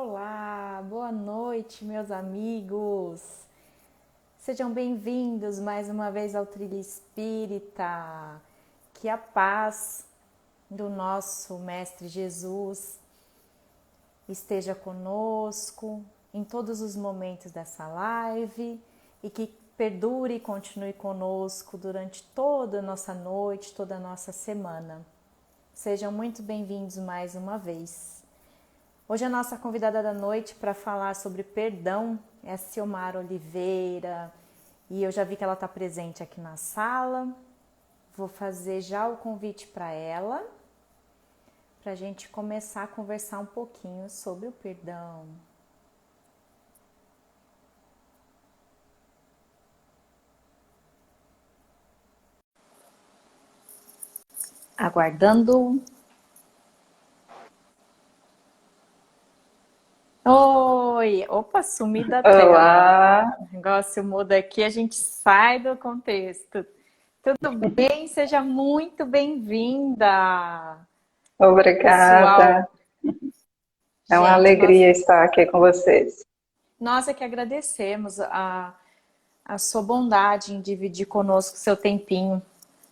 Olá, boa noite, meus amigos. Sejam bem-vindos mais uma vez ao Trilha Espírita. Que a paz do nosso Mestre Jesus esteja conosco em todos os momentos dessa live e que perdure e continue conosco durante toda a nossa noite, toda a nossa semana. Sejam muito bem-vindos mais uma vez. Hoje a nossa convidada da noite para falar sobre perdão é a Silmara Oliveira e eu já vi que ela está presente aqui na sala. Vou fazer já o convite para ela, para a gente começar a conversar um pouquinho sobre o perdão. Aguardando. Oi! Opa, sumi da tela. Olá, O negócio muda aqui, a gente sai do contexto. Tudo bem? Seja muito bem-vinda, obrigada. pessoal. É uma Gente, alegria estar aqui com vocês. nós é que agradecemos a sua bondade em dividir conosco seu tempinho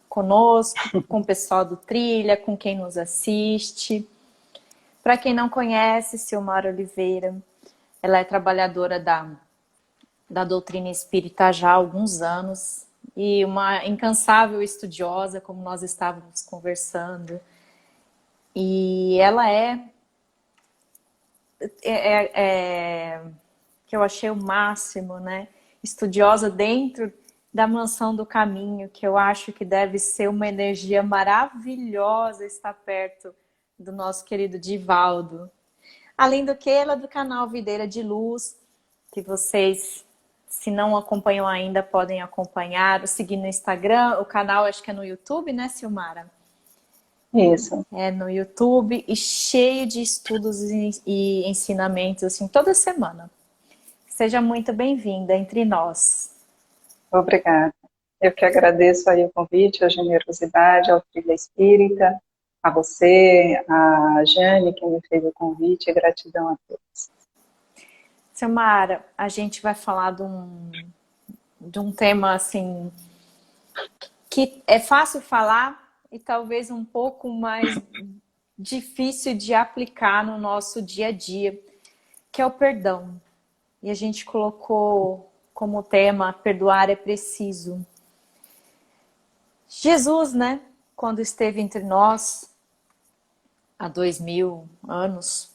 conosco, com o pessoal do Trilha, com quem nos assiste. Para quem não conhece, Silmara Oliveira, ela é trabalhadora da doutrina espírita já há alguns anos e uma incansável estudiosa, como nós estávamos conversando. E ela que eu achei o máximo, né? Estudiosa dentro da mansão do caminho, que eu acho que deve ser uma energia maravilhosa estar perto do nosso querido Divaldo. Além do que, ela é do canal Videira de Luz, que vocês, se não acompanham ainda, podem acompanhar, seguir no Instagram, o canal acho que é no YouTube, né, Silmara? Isso, É no YouTube e cheio de estudos e ensinamentos, assim, toda semana. Seja muito bem-vinda entre nós. obrigada. Eu que agradeço aí o convite, a generosidade, ao Trilha Espírita, a você, a Jane, que me fez o convite, e gratidão a todos. Silmara, a gente vai falar de um tema, assim, que é fácil falar e talvez um pouco mais difícil de aplicar no nosso dia a dia, que é o perdão. E a gente colocou como tema: perdoar é preciso. Jesus, né, quando esteve entre nós há 2000 anos,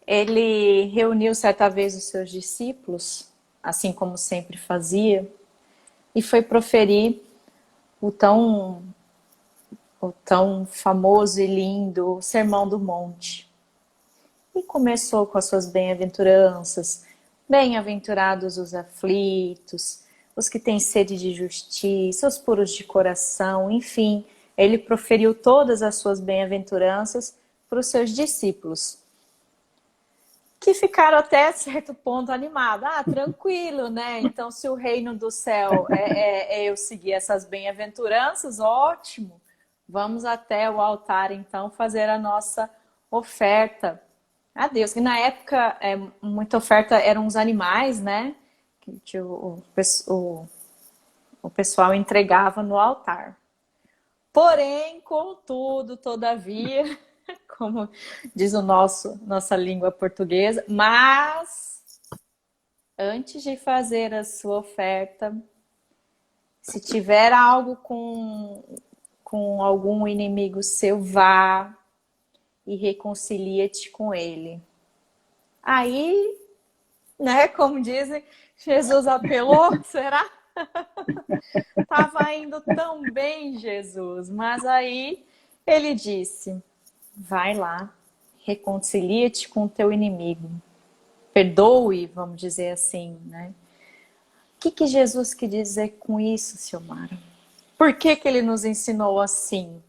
ele reuniu certa vez os seus discípulos, assim como sempre fazia, e foi proferir o tão, o tão famoso e lindo Sermão do Monte. E começou com as suas bem-aventuranças. Bem-aventurados os aflitos, os que têm sede de justiça, os puros de coração, enfim. Ele proferiu todas as suas bem-aventuranças para os seus discípulos, que ficaram até certo ponto animados. Ah, tranquilo, né? Então, se o reino do céu é eu seguir essas bem-aventuranças, ótimo. Vamos até o altar, então, fazer a nossa oferta a Deus. E na época, muita oferta eram os animais, né? Que o pessoal entregava no altar. Porém, contudo, todavia, como diz nossa língua portuguesa, mas antes de fazer a sua oferta, se tiver algo com algum inimigo seu, vá e reconcilia-te com ele. Aí, né, como dizem, Jesus apelou, será? Tava indo tão bem, Jesus, mas aí ele disse: vai lá, reconcilia-te com o teu inimigo. Perdoe, vamos dizer assim, né? O que Jesus quis dizer com isso, Silmara? Por que ele nos ensinou assim?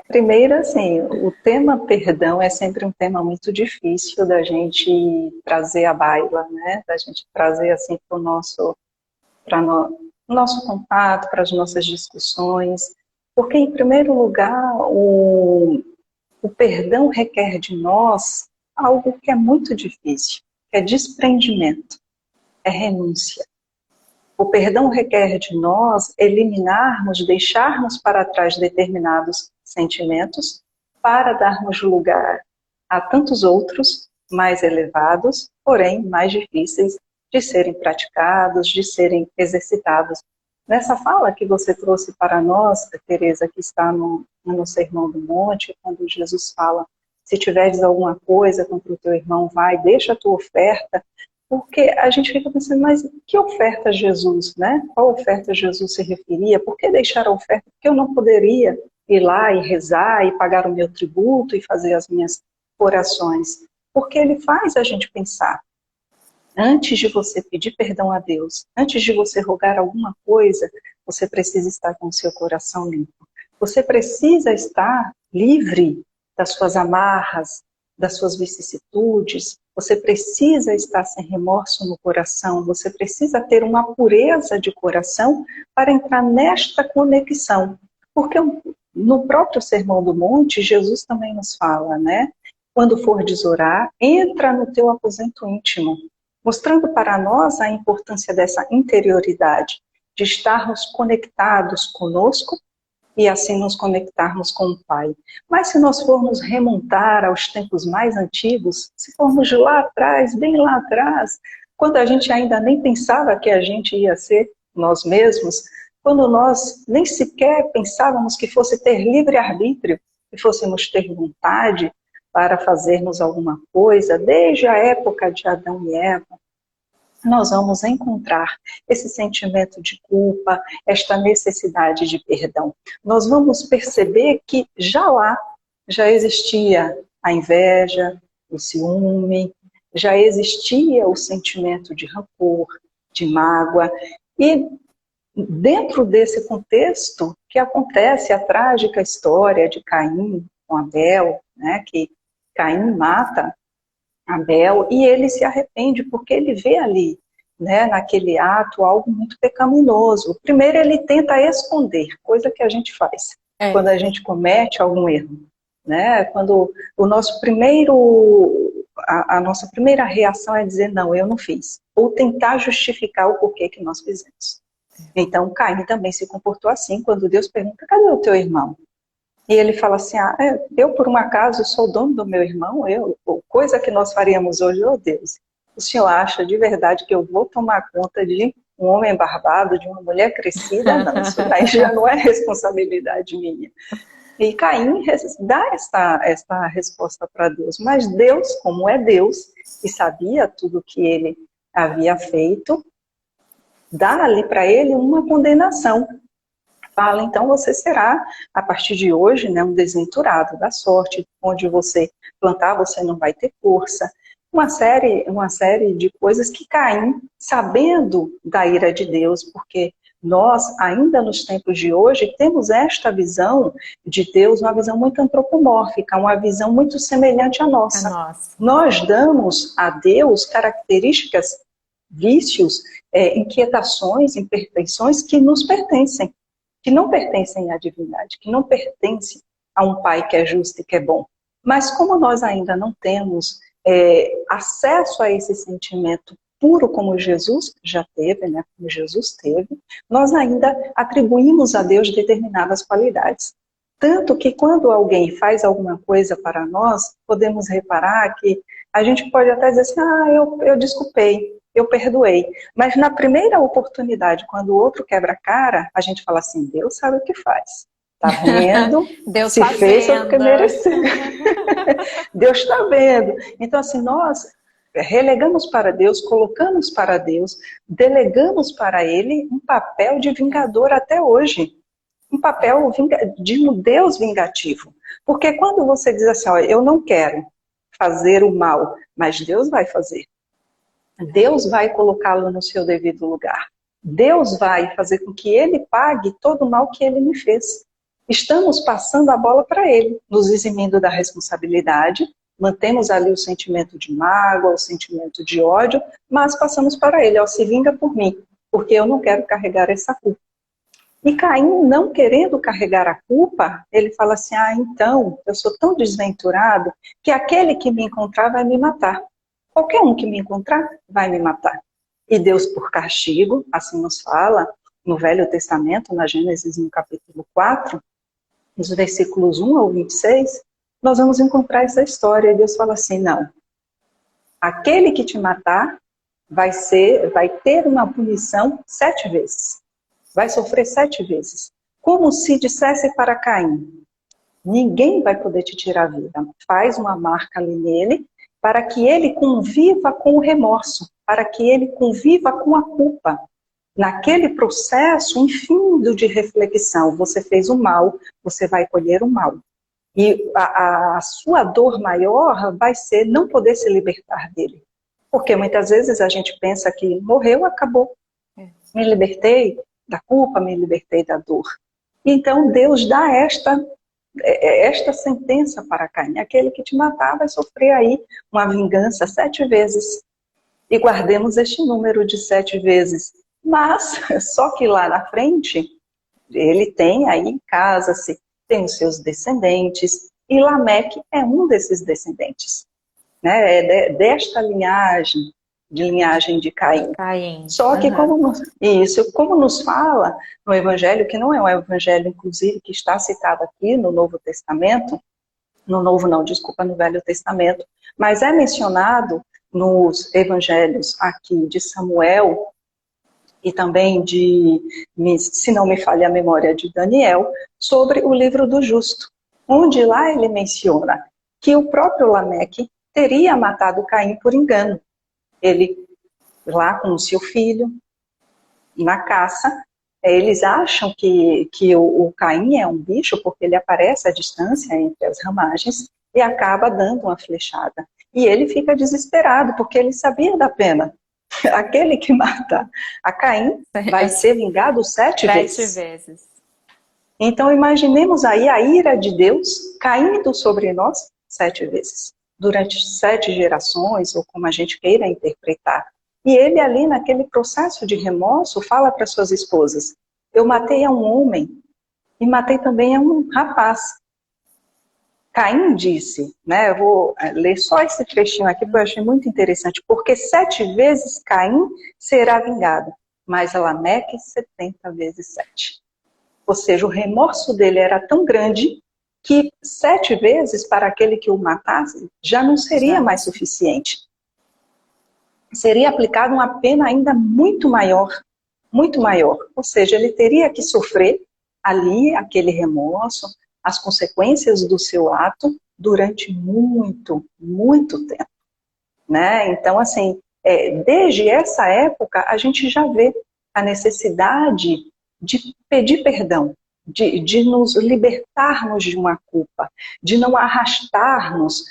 Primeiro, assim, o tema perdão é sempre um tema muito difícil da gente trazer à baila, né? Da gente trazer, assim, para o nosso contato, para as nossas discussões, porque, em primeiro lugar, O perdão requer de nós algo que é muito difícil, que é desprendimento, é renúncia. O perdão requer de nós eliminarmos, deixarmos para trás determinados sentimentos para darmos lugar a tantos outros mais elevados, porém mais difíceis de serem praticados, de serem exercitados. Nessa fala que você trouxe para nós, Teresa, que está no Sermão do Monte, quando Jesus fala, se tiveres alguma coisa contra o teu irmão, vai, deixa a tua oferta, porque a gente fica pensando, mas que oferta Jesus, né? Qual oferta Jesus se referia? Por que deixar a oferta? Porque eu não poderia ir lá e rezar, e pagar o meu tributo, e fazer as minhas orações. Porque ele faz a gente pensar. Antes de você pedir perdão a Deus, antes de você rogar alguma coisa, você precisa estar com o seu coração limpo. Você precisa estar livre das suas amarras, das suas vicissitudes. Você precisa estar sem remorso no coração. Você precisa ter uma pureza de coração para entrar nesta conexão. Porque no próprio Sermão do Monte, Jesus também nos fala, né? Quando fordes orar, entra no teu aposento íntimo, mostrando para nós a importância dessa interioridade, de estarmos conectados conosco e assim nos conectarmos com o Pai. Mas se nós formos remontar aos tempos mais antigos, se formos lá atrás, bem lá atrás, quando a gente ainda nem pensava que a gente ia ser nós mesmos, quando nós nem sequer pensávamos que fosse ter livre-arbítrio, que fôssemos ter vontade para fazermos alguma coisa, desde a época de Adão e Eva, nós vamos encontrar esse sentimento de culpa, esta necessidade de perdão. Nós vamos perceber que já lá, já existia a inveja, o ciúme, já existia o sentimento de rancor, de mágoa, e dentro desse contexto que acontece a trágica história de Caim com Abel, né, que Caim mata Abel e ele se arrepende porque ele vê ali, né, naquele ato algo muito pecaminoso. Primeiro ele tenta esconder, coisa que a gente faz quando a gente comete algum erro, né? Quando o nosso a nossa primeira reação é dizer não, eu não fiz, ou tentar justificar o porquê que nós fizemos. Então Caim também se comportou assim quando Deus pergunta, cadê o teu irmão? E ele fala assim, eu por um acaso sou dono do meu irmão, coisa que nós faríamos hoje, oh Deus, o senhor acha de verdade que eu vou tomar conta de um homem barbado, de uma mulher crescida? Não, isso aí já não é responsabilidade minha. E Caim dá esta resposta para Deus, mas Deus, como é Deus, e sabia tudo que ele havia feito, dá ali para ele uma condenação. Fala, então você será, a partir de hoje, né, um desventurado da sorte, onde você plantar, você não vai ter força. Uma série de coisas que Caim, sabendo da ira de Deus, porque nós, ainda nos tempos de hoje, temos esta visão de Deus, uma visão muito antropomórfica, uma visão muito semelhante à nossa. Nós damos a Deus características, vícios, inquietações, imperfeições que nos pertencem, que não pertencem à divindade, que não pertencem a um Pai que é justo e que é bom. Mas como nós ainda não temos acesso a esse sentimento puro como Jesus já teve, né, como Jesus teve, nós ainda atribuímos a Deus determinadas qualidades. Tanto que quando alguém faz alguma coisa para nós, podemos reparar que a gente pode até dizer assim, eu desculpei, eu perdoei. Mas na primeira oportunidade, quando o outro quebra a cara, a gente fala assim, Deus sabe o que faz. Tá vendo? Deus se fez é porque mereceu. Deus está vendo. Então, assim, nós relegamos para Deus, colocamos para Deus, delegamos para Ele um papel de vingador até hoje. Um papel de um Deus vingativo. Porque quando você diz assim, eu não quero fazer o mal, mas Deus vai fazer. Deus vai colocá-lo no seu devido lugar. Deus vai fazer com que Ele pague todo o mal que Ele me fez. Estamos passando a bola para Ele, nos eximindo da responsabilidade, mantemos ali o sentimento de mágoa, o sentimento de ódio, mas passamos para Ele, se vinga por mim, porque eu não quero carregar essa culpa. E Caim, não querendo carregar a culpa, ele fala assim, então, eu sou tão desventurado que aquele que me encontrar vai me matar. Qualquer um que me encontrar vai me matar. E Deus, por castigo, assim nos fala no Velho Testamento, na Gênesis, no capítulo 4, nos versículos 1 ao 26, nós vamos encontrar essa história. E Deus fala assim, não, aquele que te matar vai ter uma punição 7 vezes. Vai sofrer 7 vezes. Como se dissesse para Caim, ninguém vai poder te tirar a vida. Faz uma marca ali nele, para que ele conviva com o remorso, para que ele conviva com a culpa. Naquele processo infindo de reflexão, você fez o mal, você vai colher o mal. E a sua dor maior vai ser não poder se libertar dele. Porque muitas vezes a gente pensa que morreu, acabou. Me libertei da culpa, me libertei da dor. Então Deus dá esta sentença para Caim. Aquele que te matar vai sofrer aí uma vingança 7 vezes. E guardemos este número de 7 vezes. Mas, só que lá na frente, ele tem aí, casa-se, tem os seus descendentes, e Lameque é um desses descendentes, né? É desta linhagem de Caim. Caim. Só que como nos fala no Evangelho, que não é um Evangelho, inclusive, que está citado aqui no Novo Testamento, no Novo não, desculpa, no Velho Testamento, mas é mencionado nos Evangelhos aqui de Samuel e também se não me falha a memória, de Daniel, sobre o livro do justo, onde lá ele menciona que o próprio Lameque teria matado Caim por engano. Ele, lá com o seu filho, na caça, eles acham que o Caim é um bicho porque ele aparece à distância entre as ramagens e acaba dando uma flechada. E ele fica desesperado porque ele sabia da pena. Aquele que mata a Caim vai ser vingado 7 vezes. Então imaginemos aí a ira de Deus caindo sobre nós 7 vezes. Durante 7 gerações, ou como a gente queira interpretar. E ele ali naquele processo de remorso fala para suas esposas, eu matei a um homem e matei também a um rapaz. Caim disse, né, eu vou ler só esse trechinho aqui, porque eu achei muito interessante, porque 7 vezes Caim será vingado, mas Lameque 70 vezes 7. Ou seja, o remorso dele era tão grande que 7 vezes para aquele que o matasse já não seria mais suficiente. Seria aplicada uma pena ainda muito maior, muito maior. Ou seja, ele teria que sofrer ali aquele remorso, as consequências do seu ato durante muito, muito tempo. Né? Então, assim, desde essa época, a gente já vê a necessidade de pedir perdão, de nos libertarmos de uma culpa, de não arrastarmos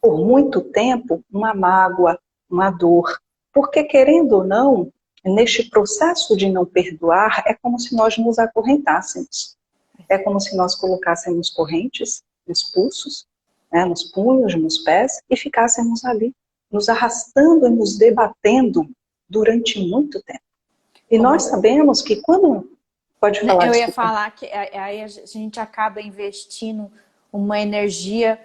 por muito tempo uma mágoa, uma dor. Porque, querendo ou não, neste processo de não perdoar, é como se nós nos acorrentássemos. É como se nós colocássemos correntes nos pulsos, né, nos punhos, nos pés, e ficássemos ali, nos arrastando e nos debatendo durante muito tempo. E nós sabemos que quando... Pode falar, eu desculpa. ia falar que aí a gente acaba investindo uma energia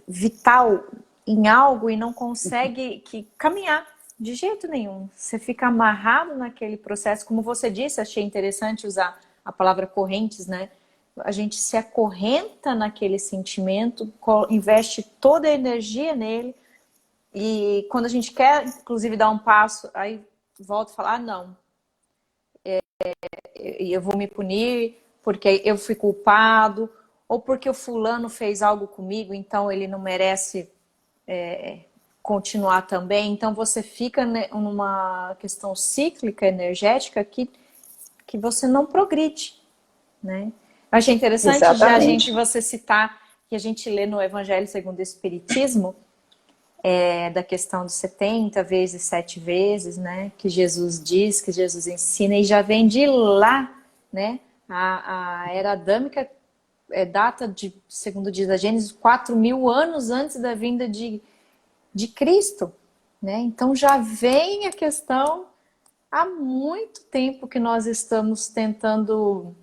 vital em algo e não consegue caminhar de jeito nenhum. Você fica amarrado naquele processo. Como você disse, achei interessante usar a palavra correntes, né? A gente se acorrenta naquele sentimento, investe toda a energia nele e quando a gente quer, inclusive, dar um passo, aí volta a falar, não, eu vou me punir porque eu fui culpado ou porque o fulano fez algo comigo, então ele não merece continuar também. Então você fica numa questão cíclica, energética, que você não progride, né? Eu achei interessante você citar que a gente lê no Evangelho segundo o Espiritismo, da questão de 70 vezes, 7 vezes, né? Que Jesus diz, que Jesus ensina, e já vem de lá, né? A era adâmica data de, segundo diz a Gênesis, 4.000 anos antes da vinda de Cristo, né? Então já vem a questão há muito tempo que nós estamos tentando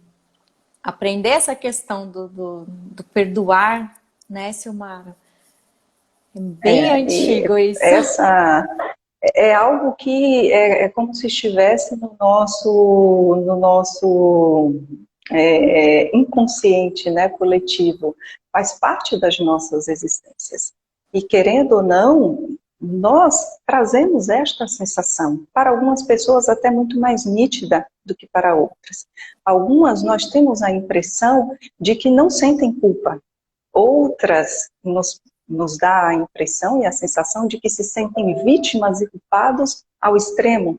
aprender essa questão do perdoar, né, Silmara? É bem E antigo isso. essa é algo que é como se estivesse no nosso inconsciente, né, coletivo, faz parte das nossas existências. E querendo ou não, nós trazemos esta sensação, para algumas pessoas até muito mais nítida do que para outras. Algumas nós temos a impressão de que não sentem culpa, outras nos dá a impressão e a sensação de que se sentem vítimas e culpados ao extremo.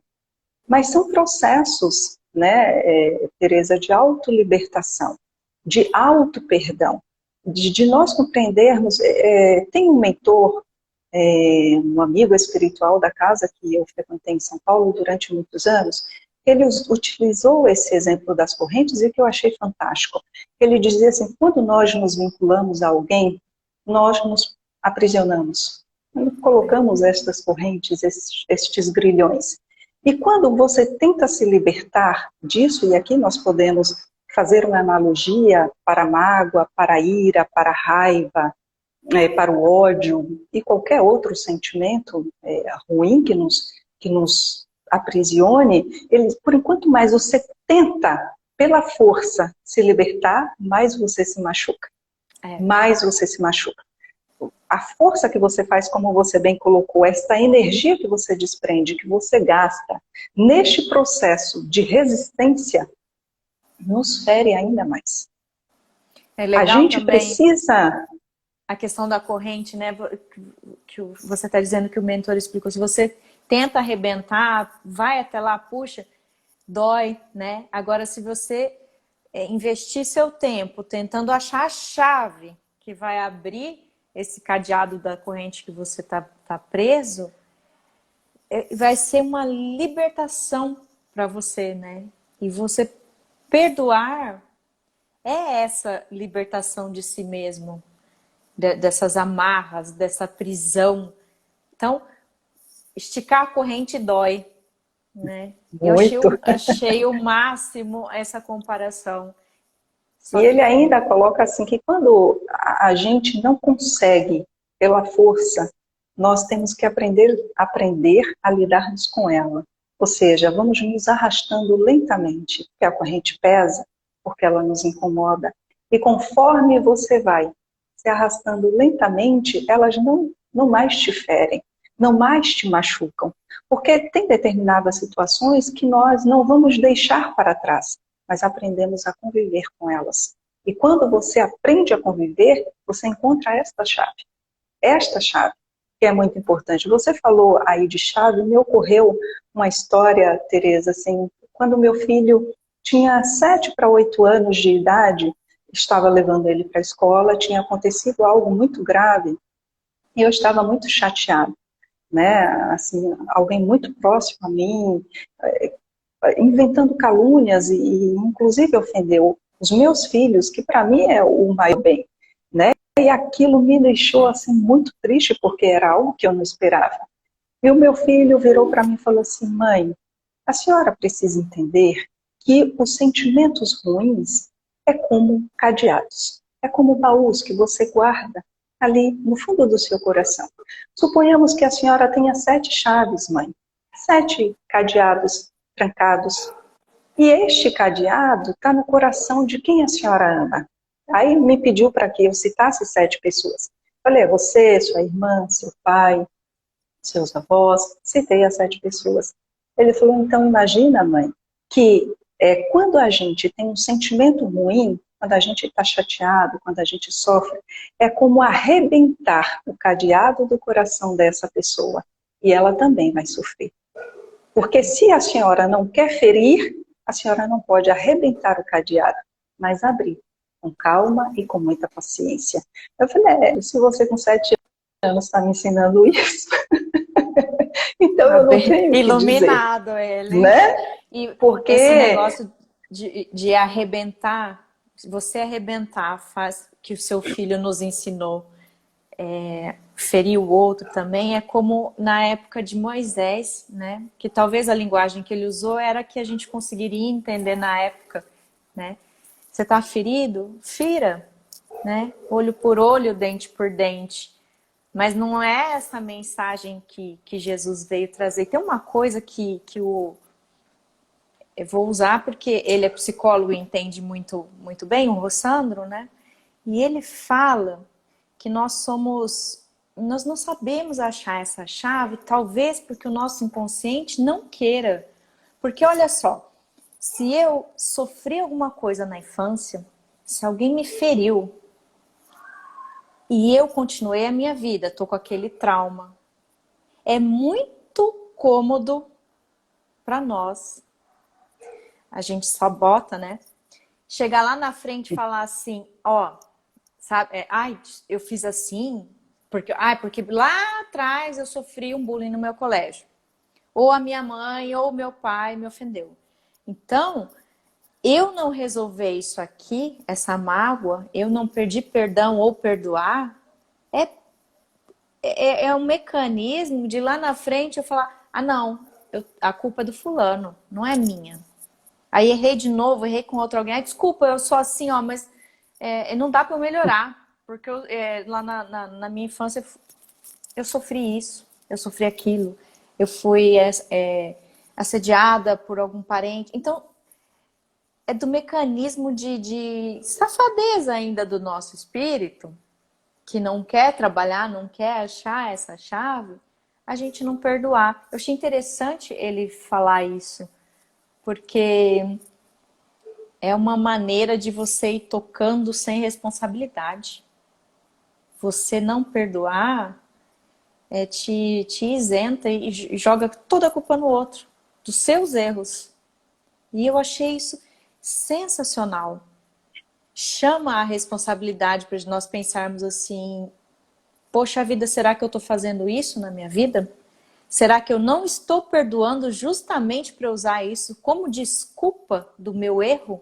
Mas são processos, né, Tereza, de autolibertação, de auto-perdão, de nós compreendermos. Tem um mentor, um amigo espiritual da casa que eu frequentei em São Paulo durante muitos anos, ele utilizou esse exemplo das correntes e que eu achei fantástico. Ele dizia assim, quando nós nos vinculamos a alguém, nós nos aprisionamos, colocamos estas correntes, estes grilhões. E quando você tenta se libertar disso, e aqui nós podemos fazer uma analogia para a mágoa, para a ira, para a raiva, para o ódio e qualquer outro sentimento ruim que nos aprisione, por enquanto mais você tenta, pela força, se libertar, mais você se machuca. Mais você se machuca. A força que você faz, como você bem colocou, esta energia que você desprende, que você gasta, neste processo de resistência, nos fere ainda mais. É A legal gente também precisa... a questão da corrente, né? Que você está dizendo que o mentor explicou. Se você tenta arrebentar, vai até lá, puxa, dói, né? Agora, se você investir seu tempo tentando achar a chave que vai abrir esse cadeado da corrente que você tá preso, vai ser uma libertação para você, né? E você perdoar é essa libertação de si mesmo, dessas amarras, dessa prisão. Então, esticar a corrente dói, né? Eu Muito. achei o máximo essa comparação. E Só ele que ainda coloca assim que quando a gente não consegue pela força, nós temos que aprender a lidarmos com ela. Ou seja, vamos nos arrastando lentamente, porque a corrente pesa, porque ela nos incomoda. E conforme você vai se arrastando lentamente, elas não mais te ferem, não mais te machucam. Porque tem determinadas situações que nós não vamos deixar para trás, mas aprendemos a conviver com elas. E quando você aprende a conviver, você encontra esta chave, que é muito importante. Você falou aí de chave, me ocorreu uma história, Tereza, assim, quando meu filho tinha 7 para 8 anos de idade, estava levando ele para a escola, tinha acontecido algo muito grave, e eu estava muito chateada, né, assim, alguém muito próximo a mim, inventando calúnias e inclusive ofendeu os meus filhos, que para mim é o maior bem, né? E aquilo me deixou assim muito triste porque era algo que eu não esperava. E o meu filho virou para mim e falou assim: "Mãe, a senhora precisa entender que os sentimentos ruins é como cadeados, é como baús que você guarda ali no fundo do seu coração. Suponhamos que a senhora tenha 7 chaves, mãe, 7 cadeados trancados. E este cadeado está no coração de quem a senhora ama." Aí me pediu para que eu citasse 7 pessoas. Falei, você, sua irmã, seu pai, seus avós, citei as 7 pessoas. Ele falou, então imagina, mãe, que quando a gente tem um sentimento ruim, quando a gente está chateado, quando a gente sofre, é como arrebentar o cadeado do coração dessa pessoa. E ela também vai sofrer. Porque se a senhora não quer ferir, a senhora não pode arrebentar o cadeado, mas abrir com calma e com muita paciência. Eu falei, se você com 7 anos está me ensinando isso, então tá eu não bem tenho o que dizer, iluminado ele. né? E esse Porque negócio de arrebentar, você arrebentar, faz que o seu filho nos ensinou. ferir o outro também, é como na época de Moisés, né? Que talvez a linguagem que ele usou era que a gente conseguiria entender na época, né? Você está ferido? Fira, né? Olho por olho, dente por dente. Mas não é essa mensagem que Jesus veio trazer. Tem uma coisa que eu vou usar porque ele é psicólogo e entende muito, muito bem, o Rossandro, né? E ele fala que nós não sabemos achar essa chave, talvez porque o nosso inconsciente não queira. Porque olha só, se eu sofri alguma coisa na infância, se alguém me feriu e eu continuei a minha vida, tô com aquele trauma, é muito cômodo para nós. A gente sabota, né? Chegar lá na frente e falar assim, ó, sabe, ai, eu fiz assim, porque lá atrás eu sofri um bullying no meu colégio. Ou a minha mãe ou o meu pai me ofendeu. Então, eu não resolver isso aqui, essa mágoa, eu não pedir perdão ou perdoar, é, é um mecanismo de lá na frente eu falar, ah não, a culpa é do fulano, não é minha. Aí errei de novo, errei com outro alguém. Desculpa, eu sou assim, ó, mas não dá para eu melhorar. Porque lá na minha infância eu sofri isso, eu sofri aquilo. Eu fui assediada por algum parente. Então, é do mecanismo de safadeza ainda do nosso espírito, que não quer trabalhar, não quer achar essa chave, a gente não perdoar. Eu achei interessante ele falar isso, porque é uma maneira de você ir tocando sem responsabilidade. Você não perdoar te isenta e joga toda a culpa no outro, dos seus erros. E eu achei isso sensacional. Chama a responsabilidade para nós pensarmos assim, poxa vida, será que eu estou fazendo isso na minha vida? Será que eu não estou perdoando justamente para usar isso como desculpa do meu erro?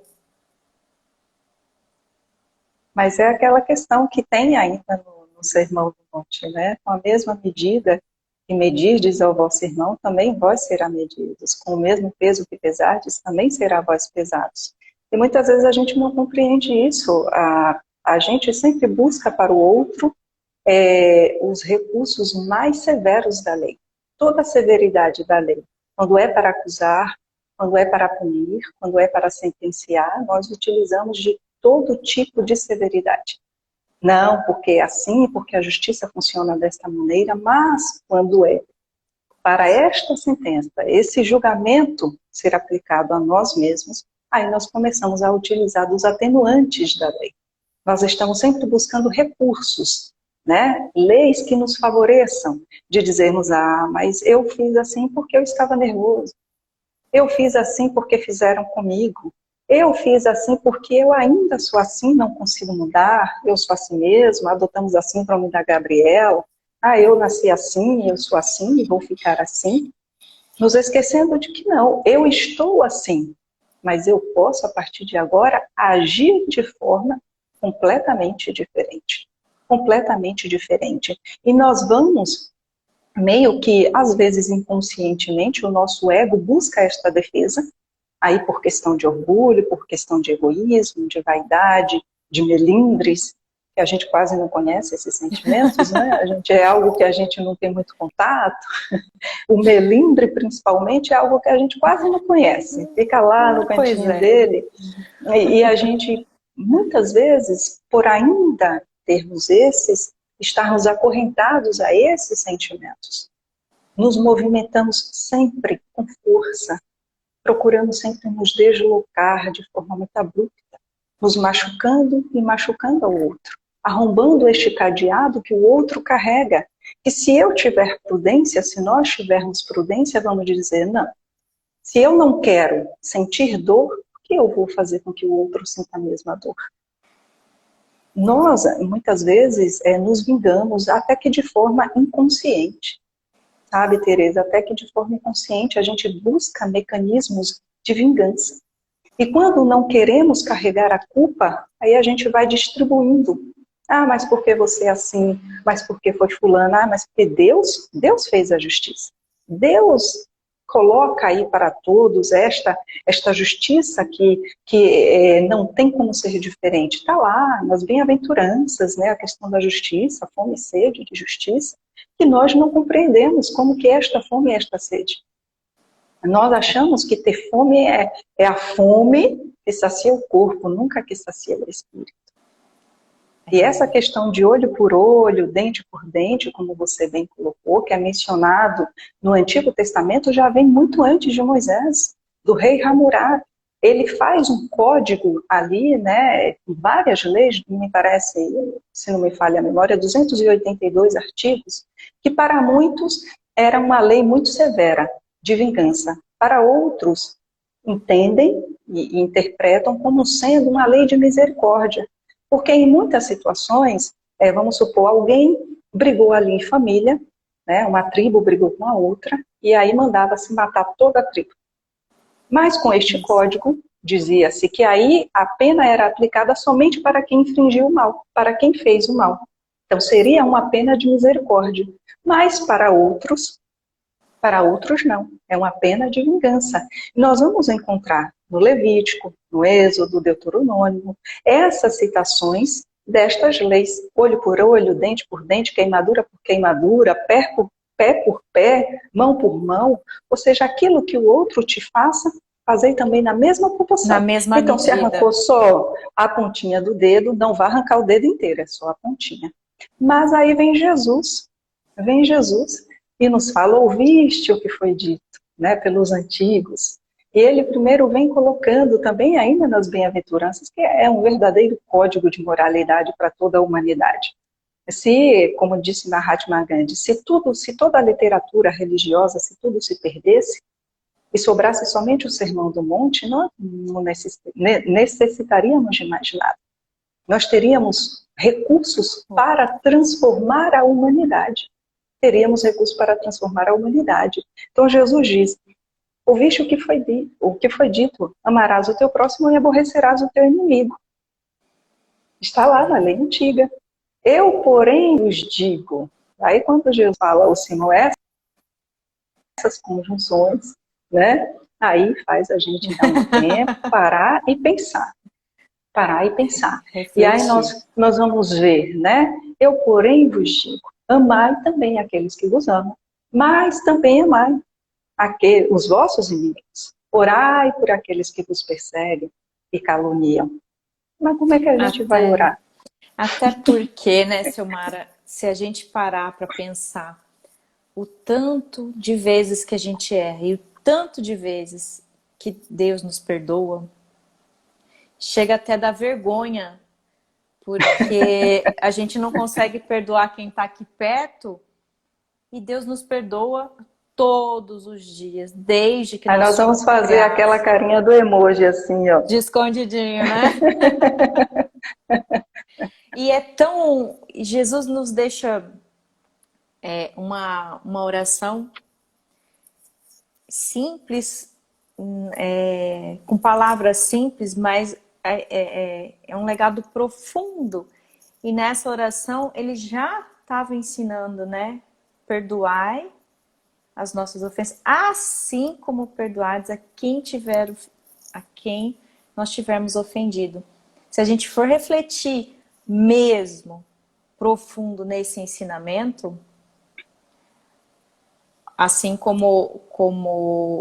Mas é aquela questão que tem ainda no Sermão do Monte, né? Com a mesma medida que medirdes ao vosso irmão, também vós será medidos. Com o mesmo peso que pesardes, também será vós pesados. E muitas vezes a gente não compreende isso. A gente sempre busca para o outro os recursos mais severos da lei. Toda a severidade da lei. Quando é para acusar, quando é para punir, quando é para sentenciar, nós utilizamos de todo tipo de severidade. Não, porque é assim, porque a justiça funciona desta maneira, mas quando é para esta sentença, esse julgamento ser aplicado a nós mesmos, aí nós começamos a utilizar dos atenuantes da lei. Nós estamos sempre buscando recursos, né? Leis que nos favoreçam, de dizermos, mas eu fiz assim porque eu estava nervoso. Eu fiz assim porque fizeram comigo. Eu fiz assim porque eu ainda sou assim, não consigo mudar. Eu sou assim mesmo, adotamos a síndrome da Gabriela. Eu nasci assim, eu sou assim e vou ficar assim. Nos esquecendo de que não, eu estou assim, mas eu posso, a partir de agora, agir de forma completamente diferente. Completamente diferente. E nós vamos meio que, às vezes inconscientemente, o nosso ego busca esta defesa, aí por questão de orgulho, por questão de egoísmo, de vaidade, de melindres, que a gente quase não conhece esses sentimentos, né? A gente é algo que a gente não tem muito contato. O melindre, principalmente, é algo que a gente quase não conhece. Fica lá no cantinho dele. E a gente, muitas vezes, por ainda termos estarmos acorrentados a esses sentimentos. Nos movimentamos sempre com força, procurando sempre nos deslocar de forma muito abrupta, nos machucando e machucando ao outro, arrombando este cadeado que o outro carrega. E se eu tiver prudência, se nós tivermos prudência, vamos dizer, não. Se eu não quero sentir dor, por que eu vou fazer com que o outro sinta a mesma dor? Nós, muitas vezes, nos vingamos até que de forma inconsciente. Sabe, Tereza? Até que de forma inconsciente a gente busca mecanismos de vingança. E quando não queremos carregar a culpa, aí a gente vai distribuindo Ah, mas por que você é assim? Mas por que foi fulano? Ah, mas porque Deus fez a justiça. Deus coloca aí para todos esta justiça que não tem como ser diferente. Está lá nas bem-aventuranças, né, a questão da justiça, fome e sede de justiça, que nós não compreendemos como que é esta fome e esta sede. Nós achamos que ter fome é a fome que sacia o corpo, nunca que sacia o espírito. E essa questão de olho por olho, dente por dente, como você bem colocou, que é mencionado no Antigo Testamento, já vem muito antes de Moisés, do rei Hammurabi. Ele faz um código ali, né, várias leis, me parece, se não me falha a memória, 282 artigos, que para muitos era uma lei muito severa de vingança. Para outros, entendem e interpretam como sendo uma lei de misericórdia. Porque em muitas situações, vamos supor, alguém brigou ali em família, né, uma tribo brigou com a outra, e aí mandava-se matar toda a tribo. Mas com este código, dizia-se que aí a pena era aplicada somente para quem infringiu o mal, para quem fez o mal. Então seria uma pena de misericórdia. Mas para outros não. É uma pena de vingança. Nós vamos encontrar no Levítico, no Êxodo, Deuteronômio, essas citações destas leis, olho por olho, dente por dente, queimadura por queimadura, pé por pé, mão por mão, ou seja, aquilo que o outro te faça, fazei também na mesma Na proporção. mesma Então, se medida. arrancou só a pontinha do dedo, não vai arrancar o dedo inteiro, é só a pontinha. Mas aí vem Jesus e nos fala, ouviste o que foi dito, né, pelos antigos. E ele primeiro vem colocando também ainda nas bem-aventuranças, que é um verdadeiro código de moralidade para toda a humanidade. Se, como disse Mahatma Gandhi, se toda a literatura religiosa, se tudo se perdesse, e sobrasse somente o Sermão do Monte, nós não necessitaríamos de mais nada. Nós teríamos recursos para transformar a humanidade. Teríamos recursos para transformar a humanidade. Então Jesus diz, ouviste o que foi dito, amarás o teu próximo e aborrecerás o teu inimigo. Está lá na lei antiga. Eu, porém, vos digo. Aí quando Jesus fala o sino essas conjunções, né? Aí faz a gente dar um tempo, parar e pensar. Parar e pensar. E aí Refletir. nós vamos ver, né? Eu, porém, vos digo, amai também aqueles que vos amam, mas também amai os vossos inimigos. Orai por aqueles que vos perseguem e caluniam. Mas como é que a gente vai Até, orar? até porque, né, Silmara, se a gente parar para pensar o tanto de vezes que a gente erra e o tanto de vezes que Deus nos perdoa, chega até a dar vergonha, porque a gente não consegue perdoar quem está aqui perto e Deus nos perdoa todos os dias, desde que Aí nós nós vamos somos fazer aquela criados. carinha do emoji assim, ó. De escondidinho, né? E é tão. Jesus nos deixa uma oração simples, com palavras simples, mas é um legado profundo. E nessa oração ele já estava ensinando, né? Perdoai as nossas ofensas, assim como perdoados a quem nós tivermos ofendido. Se a gente for refletir mesmo profundo nesse ensinamento, assim como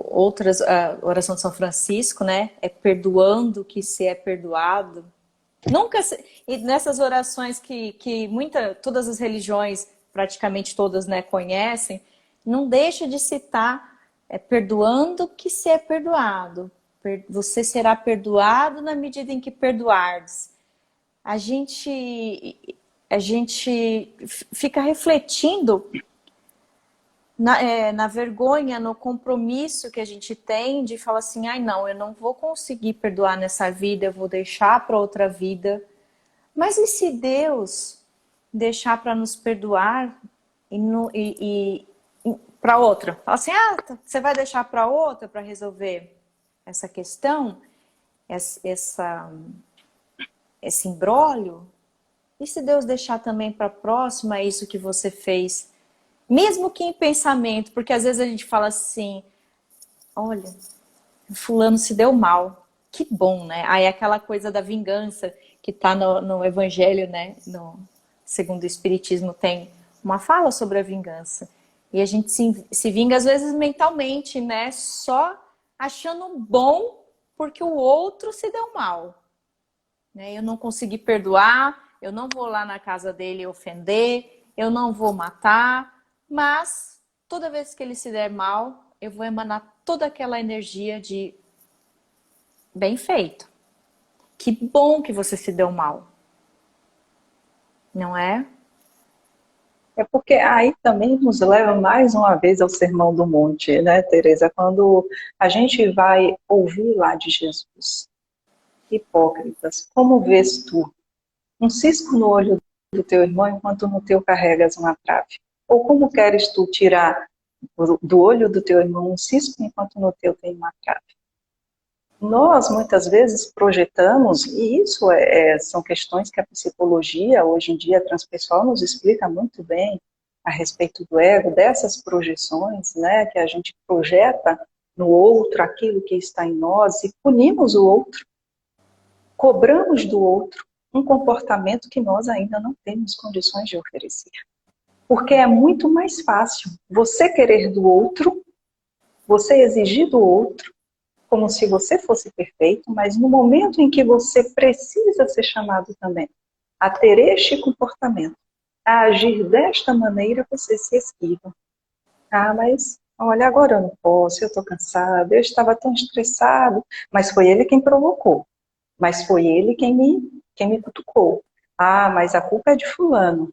outras, a oração de São Francisco, né? É perdoando que se é perdoado. Nunca e nessas orações que todas as religiões, praticamente todas, né, conhecem, não deixa de citar perdoando que se é perdoado. Você será perdoado na medida em que perdoardes. A gente fica refletindo na vergonha, no compromisso que a gente tem de falar assim, ai não, eu não vou conseguir perdoar nessa vida, eu vou deixar para outra vida. Mas e se Deus deixar para nos perdoar e para outra? Fala assim, você vai deixar para outra para resolver essa questão, esse imbróglio? E se Deus deixar também para a próxima isso que você fez? Mesmo que em pensamento, porque às vezes a gente fala assim, olha, fulano se deu mal. Que bom, né? Aí aquela coisa da vingança que está no Evangelho, né? Segundo o Espiritismo, tem uma fala sobre a vingança. E a gente se vinga, às vezes, mentalmente, né? Só achando bom porque o outro se deu mal. Né? Eu não consegui perdoar, eu não vou lá na casa dele ofender, eu não vou matar, mas toda vez que ele se der mal, eu vou emanar toda aquela energia de bem feito. Que bom que você se deu mal. Não é? É porque aí também nos leva mais uma vez ao Sermão do Monte, né, Teresa? Quando a gente vai ouvir lá de Jesus, hipócritas, como vês tu um cisco no olho do teu irmão enquanto no teu carregas uma trave? Ou como queres tu tirar do olho do teu irmão um cisco enquanto no teu tem uma trave? Nós, muitas vezes, projetamos, e isso são questões que a psicologia, hoje em dia, transpessoal, nos explica muito bem a respeito do ego, dessas projeções, né, que a gente projeta no outro aquilo que está em nós e punimos o outro, cobramos do outro um comportamento que nós ainda não temos condições de oferecer. Porque é muito mais fácil você querer do outro, você exigir do outro, como se você fosse perfeito, mas no momento em que você precisa ser chamado também a ter este comportamento, a agir desta maneira, você se esquiva. Ah, mas olha, agora eu não posso, eu estou cansado, eu estava tão estressado, mas foi ele quem provocou, mas foi ele quem me cutucou. Ah, mas a culpa é de fulano.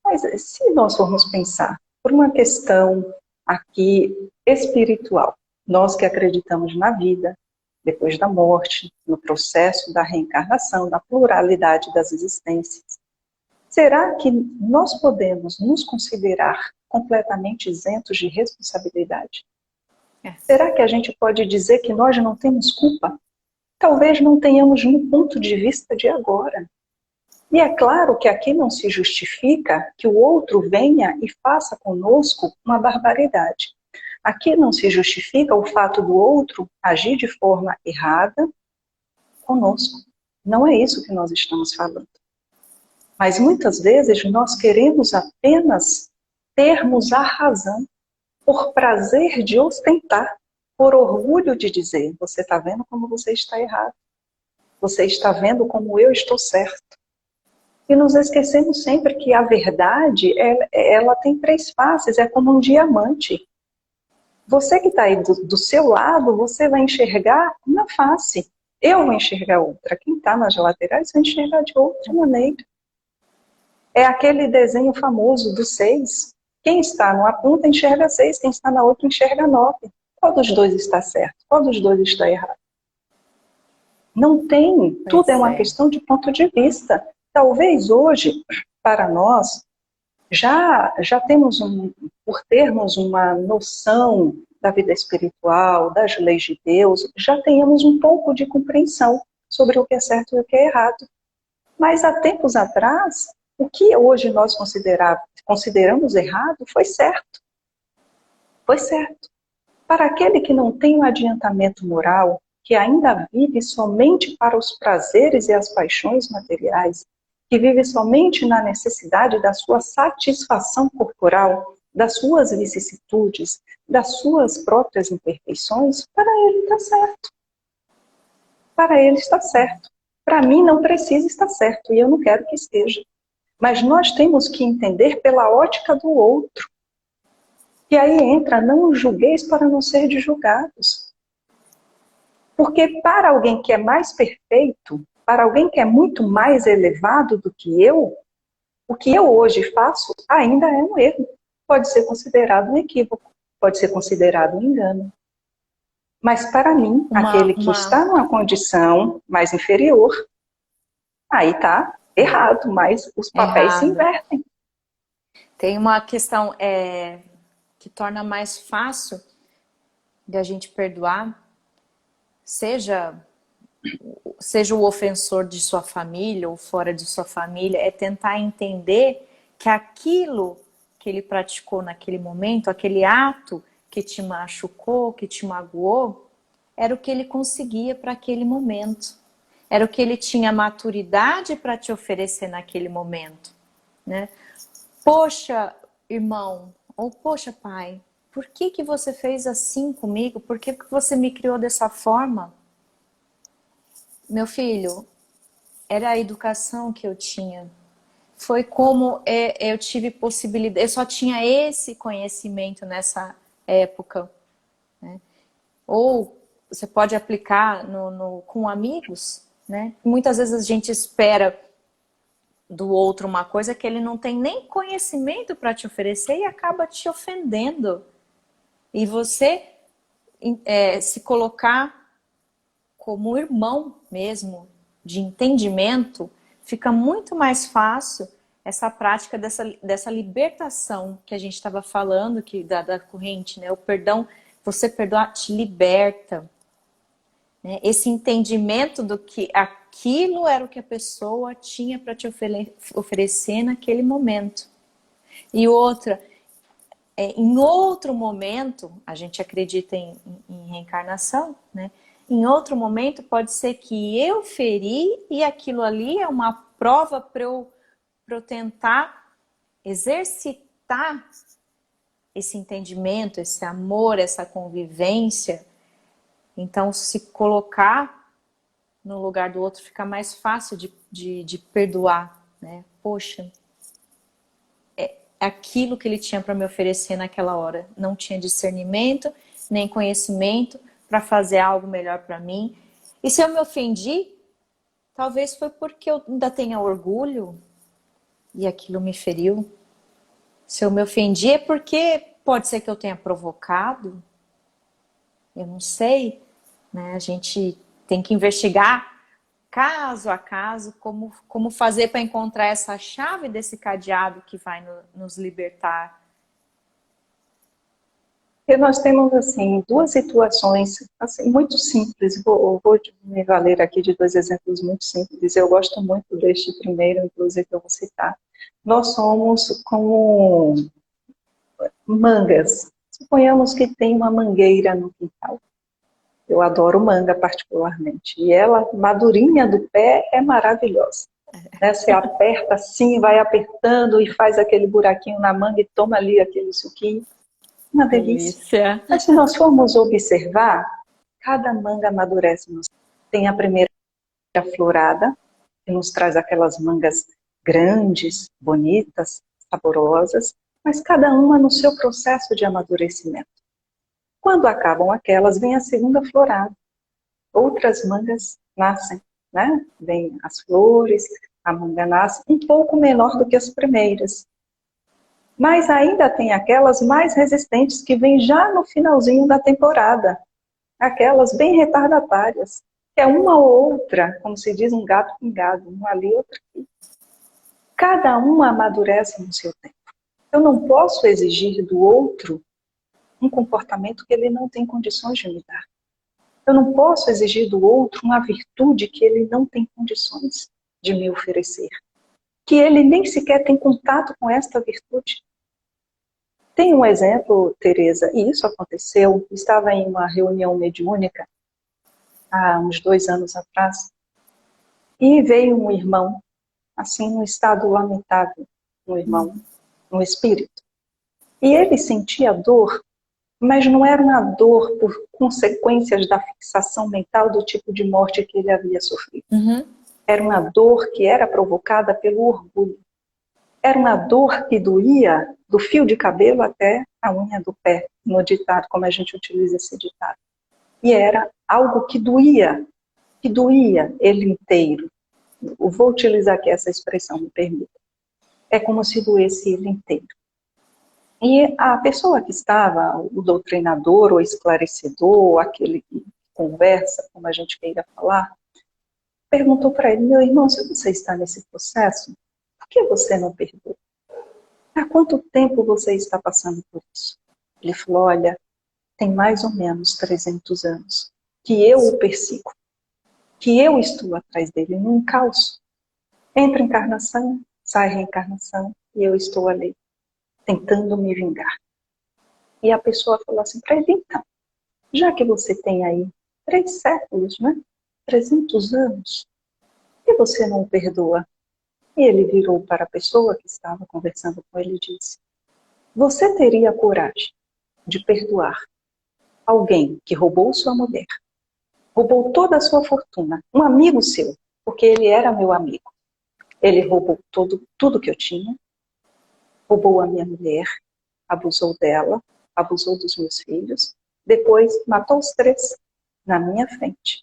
Mas se nós formos pensar por uma questão aqui espiritual, nós que acreditamos na vida, depois da morte, no processo da reencarnação, da pluralidade das existências, será que nós podemos nos considerar completamente isentos de responsabilidade? Será que a gente pode dizer que nós não temos culpa? Talvez não tenhamos no ponto de vista de agora. E é claro que aqui não se justifica que o outro venha e faça conosco uma barbaridade. Aqui não se justifica o fato do outro agir de forma errada conosco. Não é isso que nós estamos falando. Mas muitas vezes nós queremos apenas termos a razão, por prazer de ostentar, por orgulho de dizer, você está vendo como você está errado. Você está vendo como eu estou certo. E nos esquecemos sempre que a verdade, ela tem três faces, é como um diamante. Você que está aí do seu lado, você vai enxergar uma face. Eu vou enxergar outra. Quem está nas laterais vai enxergar de outra maneira. É aquele desenho famoso do 6. Quem está numa ponta enxerga 6, quem está na outra enxerga 9. Qual dos dois está certo? Qual dos dois está errado? Não tem. Tudo é uma questão de ponto de vista. Talvez hoje, para nós, já temos, por termos uma noção da vida espiritual, das leis de Deus, já tenhamos um pouco de compreensão sobre o que é certo e o que é errado. Mas há tempos atrás, o que hoje nós consideramos errado foi certo. Foi certo. Para aquele que não tem um adiantamento moral, que ainda vive somente para os prazeres e as paixões materiais, que vive somente na necessidade da sua satisfação corporal, das suas vicissitudes, das suas próprias imperfeições, para ele está certo. Para ele está certo. Para mim não precisa estar certo e eu não quero que esteja. Mas nós temos que entender pela ótica do outro. E aí entra, não julgueis para não ser julgados. Porque para alguém que é mais perfeito, para alguém que é muito mais elevado do que eu, o que eu hoje faço ainda é um erro. Pode ser considerado um equívoco, pode ser considerado um engano. Mas para mim, aquele que está numa condição mais inferior, aí está errado, mas os papéis se invertem. Tem uma questão que torna mais fácil de a gente perdoar, seja seja o ofensor de sua família ou fora de sua família, é tentar entender que aquilo que ele praticou naquele momento, aquele ato que te machucou, que te magoou, era o que ele conseguia para aquele momento. Era o que ele tinha maturidade para te oferecer naquele momento, né? Poxa, irmão, ou poxa, pai, por que que você fez assim comigo? Por que que você me criou dessa forma? Meu filho, era a educação que eu tinha. Foi como eu tive possibilidade, eu só tinha esse conhecimento nessa época, né? Ou você pode aplicar com amigos, né? Muitas vezes a gente espera do outro uma coisa que ele não tem nem conhecimento para te oferecer e acaba te ofendendo. E você se colocar como irmão mesmo, de entendimento, fica muito mais fácil essa prática dessa libertação que a gente estava falando, da corrente, né? O perdão, você perdoar te liberta. Né? Esse entendimento do que aquilo era o que a pessoa tinha para te oferecer naquele momento. E outra, em outro momento, a gente acredita em reencarnação, né? Em outro momento pode ser que eu feri e aquilo ali é uma prova para eu tentar exercitar esse entendimento, esse amor, essa convivência. Então, se colocar no lugar do outro fica mais fácil de perdoar, né? Poxa, aquilo que ele tinha para me oferecer naquela hora. Não tinha discernimento, nem conhecimento para fazer algo melhor para mim. E se eu me ofendi, talvez foi porque eu ainda tenha orgulho e aquilo me feriu. Se eu me ofendi é porque pode ser que eu tenha provocado. Eu não sei, né? A gente tem que investigar caso a caso como fazer para encontrar essa chave desse cadeado que vai nos libertar. E nós temos, assim, duas situações, assim, muito simples. Vou me valer aqui de dois exemplos muito simples. Eu gosto muito deste primeiro, inclusive eu vou citar. Nós somos como mangas. Suponhamos que tem uma mangueira no quintal. Eu adoro manga particularmente. E ela, madurinha do pé, é maravilhosa. Né? Você aperta assim, vai apertando e faz aquele buraquinho na manga e toma ali aquele suquinho. Uma delícia. Mas se nós formos observar, cada manga amadurece. Tem a primeira florada, que nos traz aquelas mangas grandes, bonitas, saborosas, mas cada uma no seu processo de amadurecimento. Quando acabam aquelas, vem a segunda florada. Outras mangas nascem, né? Vem as flores, a manga nasce um pouco menor do que as primeiras. Mas ainda tem aquelas mais resistentes que vêm já no finalzinho da temporada. Aquelas bem retardatárias. Que é uma ou outra, como se diz, um gato pingado, um ali, outro aqui. Cada uma amadurece no seu tempo. Eu não posso exigir do outro um comportamento que ele não tem condições de me dar. Eu não posso exigir do outro uma virtude que ele não tem condições de me oferecer. Que ele nem sequer tem contato com esta virtude. Tem um exemplo, Tereza, e isso aconteceu, estava em uma reunião mediúnica há uns 2 anos atrás, e veio um irmão, assim, num estado lamentável, um irmão, um espírito. E ele sentia dor, mas não era uma dor por consequências da fixação mental do tipo de morte que ele havia sofrido. Era uma dor que era provocada pelo orgulho. Era uma dor que doía do fio de cabelo até a unha do pé, no ditado, como a gente utiliza esse ditado. E era algo que doía ele inteiro. Eu vou utilizar aqui essa expressão, me permita. É como se doesse ele inteiro. E a pessoa que estava, o doutrinador, o esclarecedor, aquele que conversa, como a gente queira falar, perguntou para ele: meu irmão, se você está nesse processo, por que você não perdoa? Há quanto tempo você está passando por isso? Ele falou: olha, tem mais ou menos 300 anos que eu o persigo. que eu estou atrás dele, num caos. Entra encarnação, sai reencarnação, e eu estou ali, tentando me vingar. E a pessoa falou assim para ele, então, já que você tem aí 3 séculos, né? 300 anos, e você não o perdoa? E ele virou para a pessoa que estava conversando com ele e disse, você teria coragem de perdoar alguém que roubou sua mulher, roubou toda a sua fortuna, um amigo seu, porque ele era meu amigo. Ele roubou tudo que eu tinha, roubou a minha mulher, abusou dela, abusou dos meus filhos, depois matou os 3 na minha frente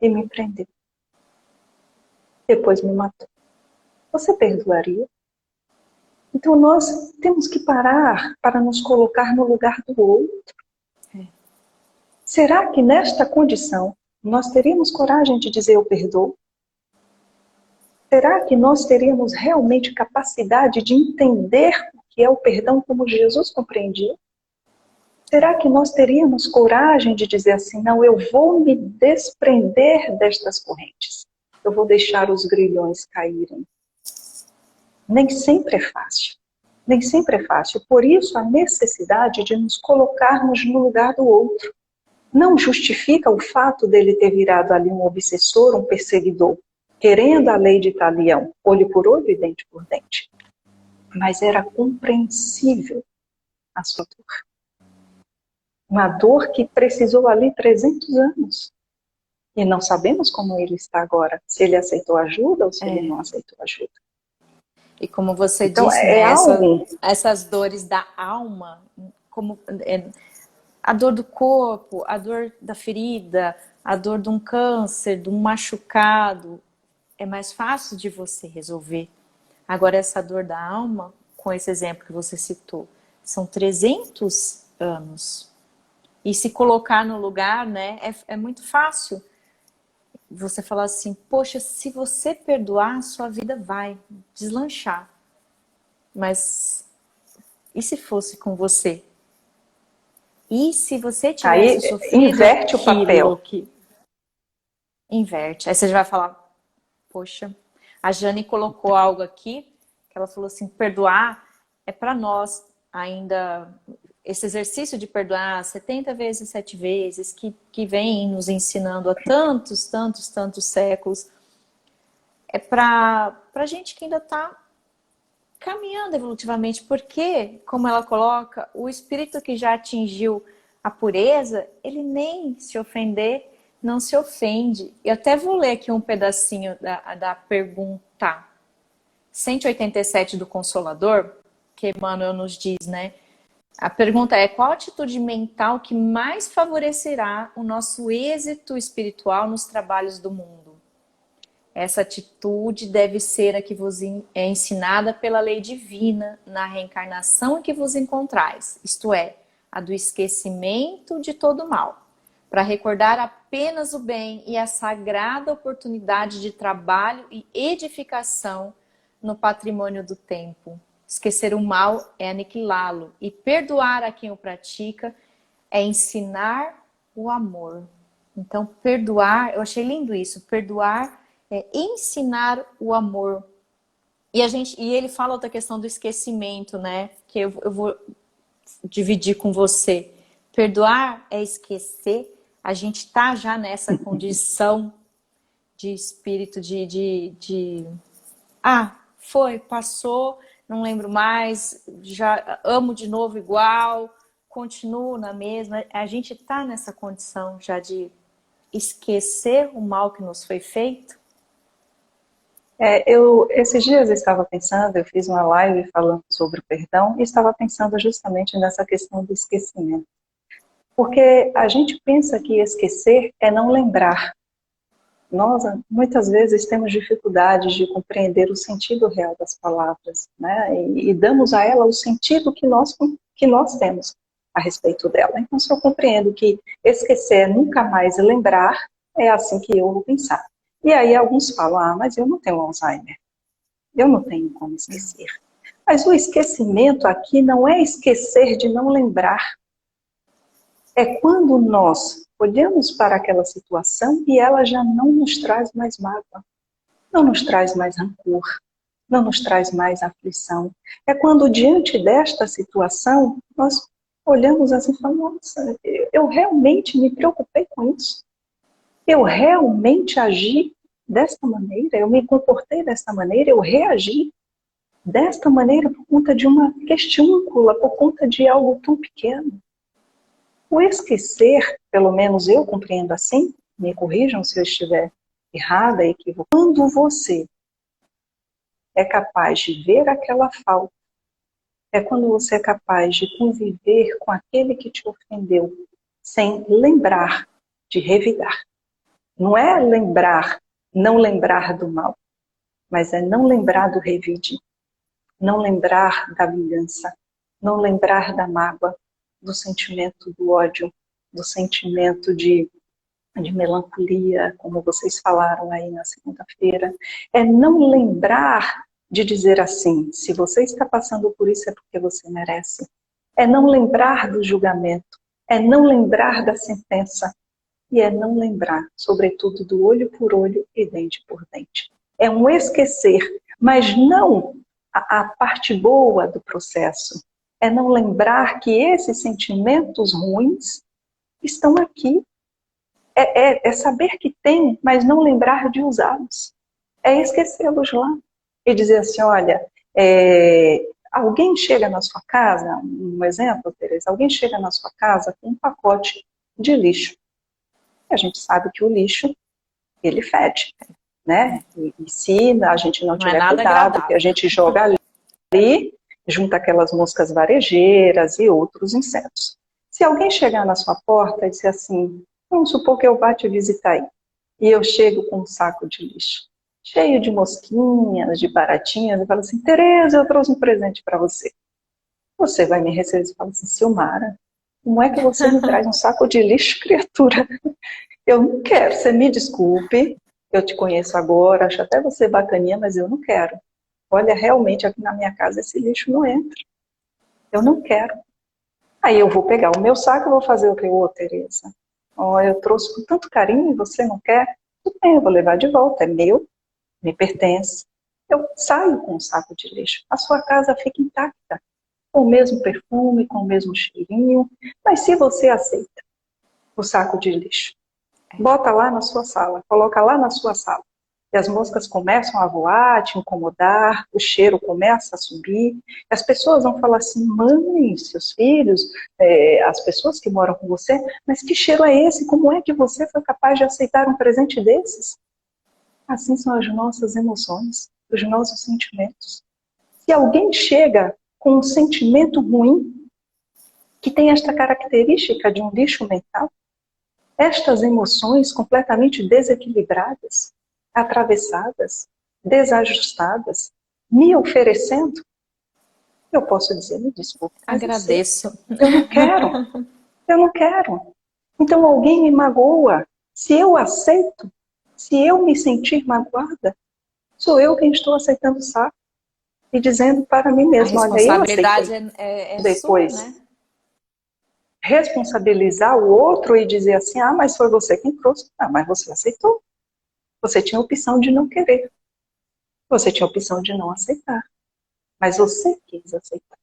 e me prendeu. Depois me matou. Você perdoaria? Então nós temos que parar para nos colocar no lugar do outro. Será que nesta condição nós teríamos coragem de dizer eu perdoo? Será que nós teríamos realmente capacidade de entender o que é o perdão como Jesus compreendia? Será que nós teríamos coragem de dizer assim, não, eu vou me desprender destas correntes. Eu vou deixar os grilhões caírem. Nem sempre é fácil. Nem sempre é fácil. Por isso a necessidade de nos colocarmos no lugar do outro. Não justifica o fato dele ter virado ali um obsessor, um perseguidor, querendo a lei de Talião, olho por olho e dente por dente. Mas era compreensível a sua dor. Uma dor que precisou ali 300 anos. E não sabemos como ele está agora. Se ele aceitou ajuda ou se ele não aceitou ajuda. E como você então, disse, né, algo... essas dores da alma, como a dor do corpo, a dor da ferida, a dor de um câncer, de um machucado, é mais fácil de você resolver. Agora, essa dor da alma, com esse exemplo que você citou, são 300 anos. E se colocar no lugar, né, é muito fácil você falar assim, poxa, se você perdoar, sua vida vai deslanchar. Mas e se fosse com você? E se você tivesse Aí sofrido inverte o papel. Inverte. Aí você já vai falar, poxa, a Jane colocou algo aqui, que ela falou assim, perdoar é para nós ainda, esse exercício de perdoar 70 vezes, 7 vezes, que vem nos ensinando há tantos séculos, é para gente que ainda está caminhando evolutivamente, porque, como ela coloca, o espírito que já atingiu a pureza, ele nem se ofender, não se ofende. Eu até vou ler aqui um pedacinho da pergunta 187 do Consolador, que Emmanuel nos diz, né? A pergunta é, qual a atitude mental que mais favorecerá o nosso êxito espiritual nos trabalhos do mundo? Essa atitude deve ser a que vos é ensinada pela lei divina na reencarnação em que vos encontrais, isto é, a do esquecimento de todo o mal, para recordar apenas o bem e a sagrada oportunidade de trabalho e edificação no patrimônio do tempo. Esquecer o mal é aniquilá-lo e perdoar a quem o pratica é ensinar o amor. Então, perdoar, eu achei lindo isso, perdoar é ensinar o amor. E ele fala outra questão do esquecimento, né? Que eu vou dividir com você. Perdoar é esquecer. A gente está já nessa condição de espírito foi, passou, não lembro mais, já amo de novo igual, continuo na mesma. A gente está nessa condição já de esquecer o mal que nos foi feito. Esses dias eu estava pensando, eu fiz uma live falando sobre o perdão e estava pensando justamente nessa questão do esquecimento. Porque a gente pensa que esquecer é não lembrar. Nós, muitas vezes, temos dificuldades de compreender o sentido real das palavras, né? E damos a ela o sentido que nós temos a respeito dela. Então, se eu compreendo que esquecer é nunca mais lembrar, é assim que eu vou pensar. E aí alguns falam, mas eu não tenho Alzheimer, eu não tenho como esquecer. Mas o esquecimento aqui não é esquecer de não lembrar. É quando nós olhamos para aquela situação e ela já não nos traz mais mágoa, não nos traz mais rancor, não nos traz mais aflição. É quando, diante desta situação, nós olhamos assim e falamos, nossa, eu realmente me preocupei com isso. Eu realmente agi desta maneira, eu me comportei desta maneira, eu reagi desta maneira por conta de uma questúncula, por conta de algo tão pequeno. O esquecer, pelo menos eu compreendo assim, me corrijam se eu estiver errada, equivocada, quando você é capaz de ver aquela falta, é quando você é capaz de conviver com aquele que te ofendeu, sem lembrar de revidar. Não é lembrar, não lembrar do mal, mas é não lembrar do revide, não lembrar da vingança, não lembrar da mágoa, do sentimento do ódio, do sentimento de melancolia, como vocês falaram aí na segunda-feira. É não lembrar de dizer assim, se você está passando por isso é porque você merece. É não lembrar do julgamento, é não lembrar da sentença, e é não lembrar, sobretudo, do olho por olho e dente por dente. É um esquecer, mas não a parte boa do processo. É não lembrar que esses sentimentos ruins estão aqui. É saber que tem, mas não lembrar de usá-los. É esquecê-los lá. E dizer assim, olha, alguém chega na sua casa, um exemplo, Tereza, alguém chega na sua casa com um pacote de lixo. A gente sabe que o lixo, ele fede, né? E se a gente não tiver cuidado, que a gente joga ali, junta aquelas moscas varejeiras e outros insetos. Se alguém chegar na sua porta e dizer assim, vamos supor que eu vá te visitar aí, e eu chego com um saco de lixo, cheio de mosquinhas, de baratinhas, e falo assim, Tereza, eu trouxe um presente para você. Você vai me receber e fala assim, Silmara, como é que você me traz um saco de lixo, criatura? Eu não quero, você me desculpe, eu te conheço agora, acho até você bacaninha, mas eu não quero. Olha, realmente aqui na minha casa esse lixo não entra. Eu não quero. Aí eu vou pegar o meu saco e vou fazer o que? Ô, Tereza, eu trouxe com tanto carinho e você não quer? Tudo bem, eu vou levar de volta, é meu, me pertence. Eu saio com o saco de lixo. A sua casa fica intacta, com o mesmo perfume, com o mesmo cheirinho, mas se você aceita o saco de lixo, bota lá na sua sala, coloca lá na sua sala. E as moscas começam a voar, te incomodar, o cheiro começa a subir. As pessoas vão falar assim, mãe, seus filhos, as pessoas que moram com você, mas que cheiro é esse? Como é que você foi capaz de aceitar um presente desses? Assim são as nossas emoções, os nossos sentimentos. Se alguém chega com um sentimento ruim, que tem esta característica de um lixo mental, estas emoções completamente desequilibradas, atravessadas, desajustadas, me oferecendo, eu posso dizer, me desculpe. Agradeço. Eu não quero. Eu não quero. Então alguém me magoa. Se eu aceito, se eu me sentir magoada, sou eu quem estou aceitando o saco e dizendo para mim mesma, olha, eu aceitei. A responsabilidade é depois, sua, né? responsabilizar o outro e dizer assim, mas foi você quem trouxe. Mas você aceitou. Você tinha a opção de não querer. Você tinha a opção de não aceitar. Mas você quis aceitar.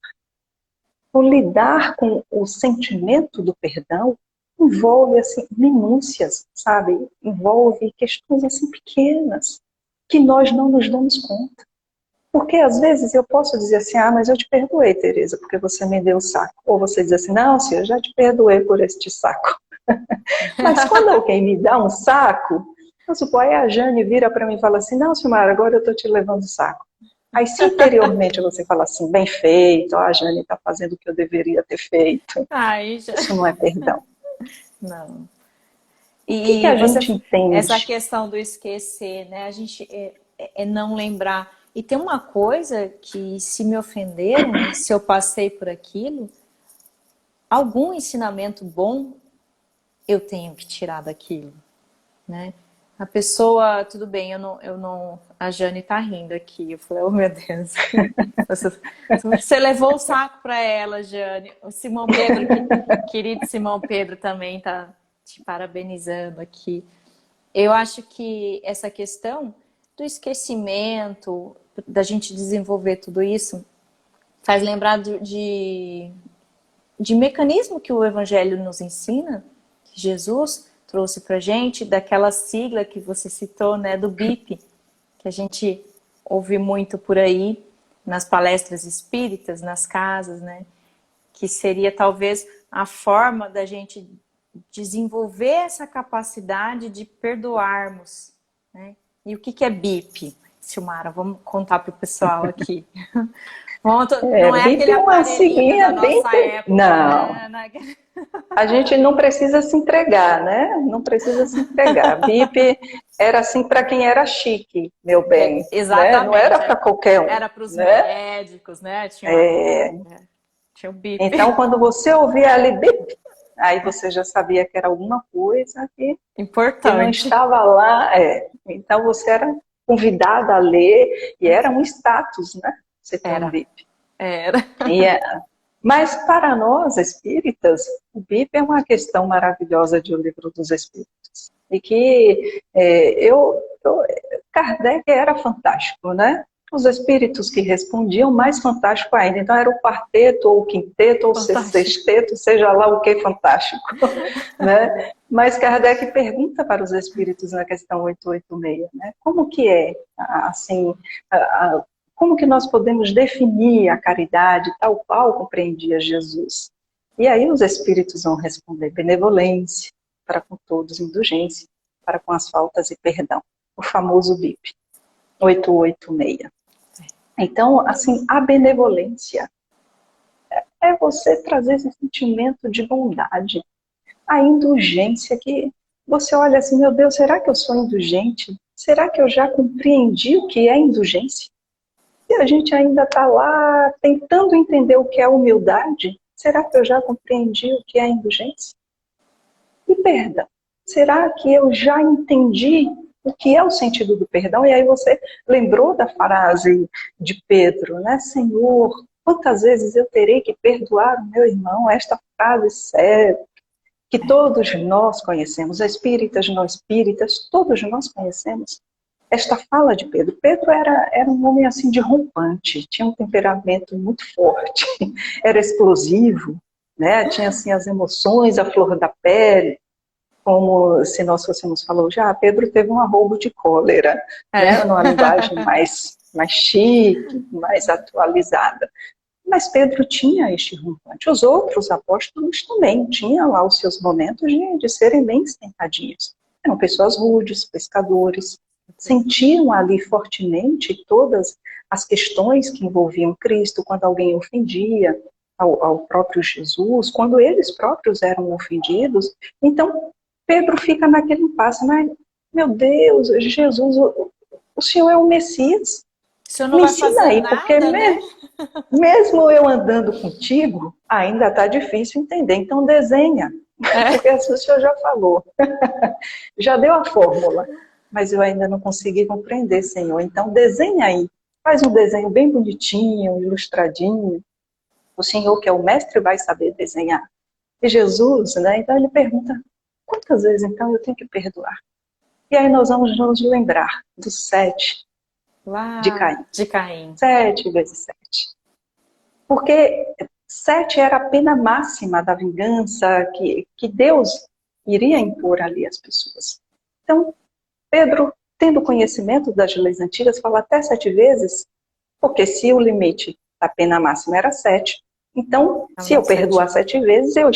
O lidar com o sentimento do perdão envolve assim, minúcias, sabe? Envolve questões assim pequenas que nós não nos damos conta. Porque às vezes eu posso dizer assim, mas eu te perdoei, Tereza, porque você me deu o saco. Ou você diz assim, não, senhor, eu já te perdoei por este saco. Mas quando alguém me dá um saco, vamos supor, aí a Jane vira para mim e fala assim, não, Silmara, agora eu estou te levando o saco. Aí se interiormente você fala assim, bem feito, a Jane está fazendo o que eu deveria ter feito. Isso não é perdão. Não. O que a gente entende? Essa questão do esquecer, né? A gente é não lembrar. E tem uma coisa que se me ofenderam, se eu passei por aquilo, algum ensinamento bom eu tenho que tirar daquilo, né? A pessoa, tudo bem, eu não, a Jane tá rindo aqui. Eu falei, oh meu Deus, você levou o saco para ela, Jane. O Simão Pedro, querido Simão Pedro também tá te parabenizando aqui. Eu acho que essa questão do esquecimento, da gente desenvolver tudo isso, faz lembrar de mecanismo que o Evangelho nos ensina, que Jesus trouxe pra gente, daquela sigla que você citou, né, do BIP, que a gente ouve muito por aí, nas palestras espíritas, nas casas, né, que seria talvez a forma da gente desenvolver essa capacidade de perdoarmos, né? E o que é BIP, Silmara? Vamos contar para o pessoal aqui. Não é BIP aquele é uma aparelhinho da siglinha bem... nossa época, Não, né? a gente não precisa se entregar, né? Não precisa se entregar. BIP era assim para quem era chique, meu bem, né? Não era Exatamente. para qualquer um, Era para os né? médicos, né? Tinha o Então, BIP. quando você ouvia ali BIP, aí você já sabia que era alguma coisa que não Importante. estava lá. Então, você era convidada a ler, e era um status, né? Você ter um Era, BIP. era. E, mas para nós espíritas, o BIP é uma questão maravilhosa de O Livro dos Espíritos. E que Kardec era fantástico, né? Os espíritos que respondiam, mais fantástico ainda. Então era o quarteto, ou o quinteto, ou o Fantástico. sexteto, seja lá o que fantástico. Né? Mas Kardec pergunta para os espíritos na questão 886, né? Como que é, assim, como que nós podemos definir a caridade tal qual compreendia Jesus? E aí os espíritos vão responder: benevolência, para com todos, indulgência, para com as faltas e perdão. O famoso BIP, 886. Então, assim, a benevolência é você trazer esse sentimento de bondade, a indulgência que você olha assim, meu Deus, será que eu sou indulgente? Será que eu já compreendi o que é indulgência? Se a gente ainda está lá tentando entender o que é humildade, será que eu já compreendi o que é indulgência? E perdão, será que eu já entendi o que é o sentido do perdão? E aí você lembrou da frase de Pedro, né? Senhor, quantas vezes eu terei que perdoar o meu irmão? Esta frase séria, que todos nós conhecemos, espíritas, não espíritas, todos nós conhecemos esta fala de Pedro. Pedro era um homem assim de rompante, tinha um temperamento muito forte, era explosivo, né? Tinha assim as emoções à flor da pele, como se nós fôssemos falar já, Pedro teve um arrobo de cólera, né? Numa linguagem mais chique, mais atualizada. Mas Pedro tinha este rompante. Os outros apóstolos também tinham lá os seus momentos de serem bem esquentadinhos. Eram pessoas rudes, pescadores, sentiam ali fortemente todas as questões que envolviam Cristo, quando alguém ofendia ao próprio Jesus, quando eles próprios eram ofendidos. Então, Pedro fica naquele impasse, mas, meu Deus, Jesus, o Senhor é o Messias, O senhor não me vai ensina fazer aí, porque nada, né? mesmo eu andando contigo, ainda está difícil entender. Então desenha, porque assim o senhor já falou, já deu a fórmula, mas eu ainda não consegui compreender, Senhor. Então desenha aí, faz um desenho bem bonitinho, ilustradinho. O Senhor, que é o mestre, vai saber desenhar. E Jesus, né? Então ele pergunta: quantas vezes então eu tenho que perdoar? E aí nós vamos nos lembrar dos 7 de Uau, Caim. de Caim. 7 vezes 7. Porque 7 era a pena máxima da vingança que Deus iria impor ali às pessoas. Então, Pedro, tendo conhecimento das leis antigas, fala até 7 vezes, porque se o limite da pena máxima era 7, então, se eu perdoar 7 vezes, eu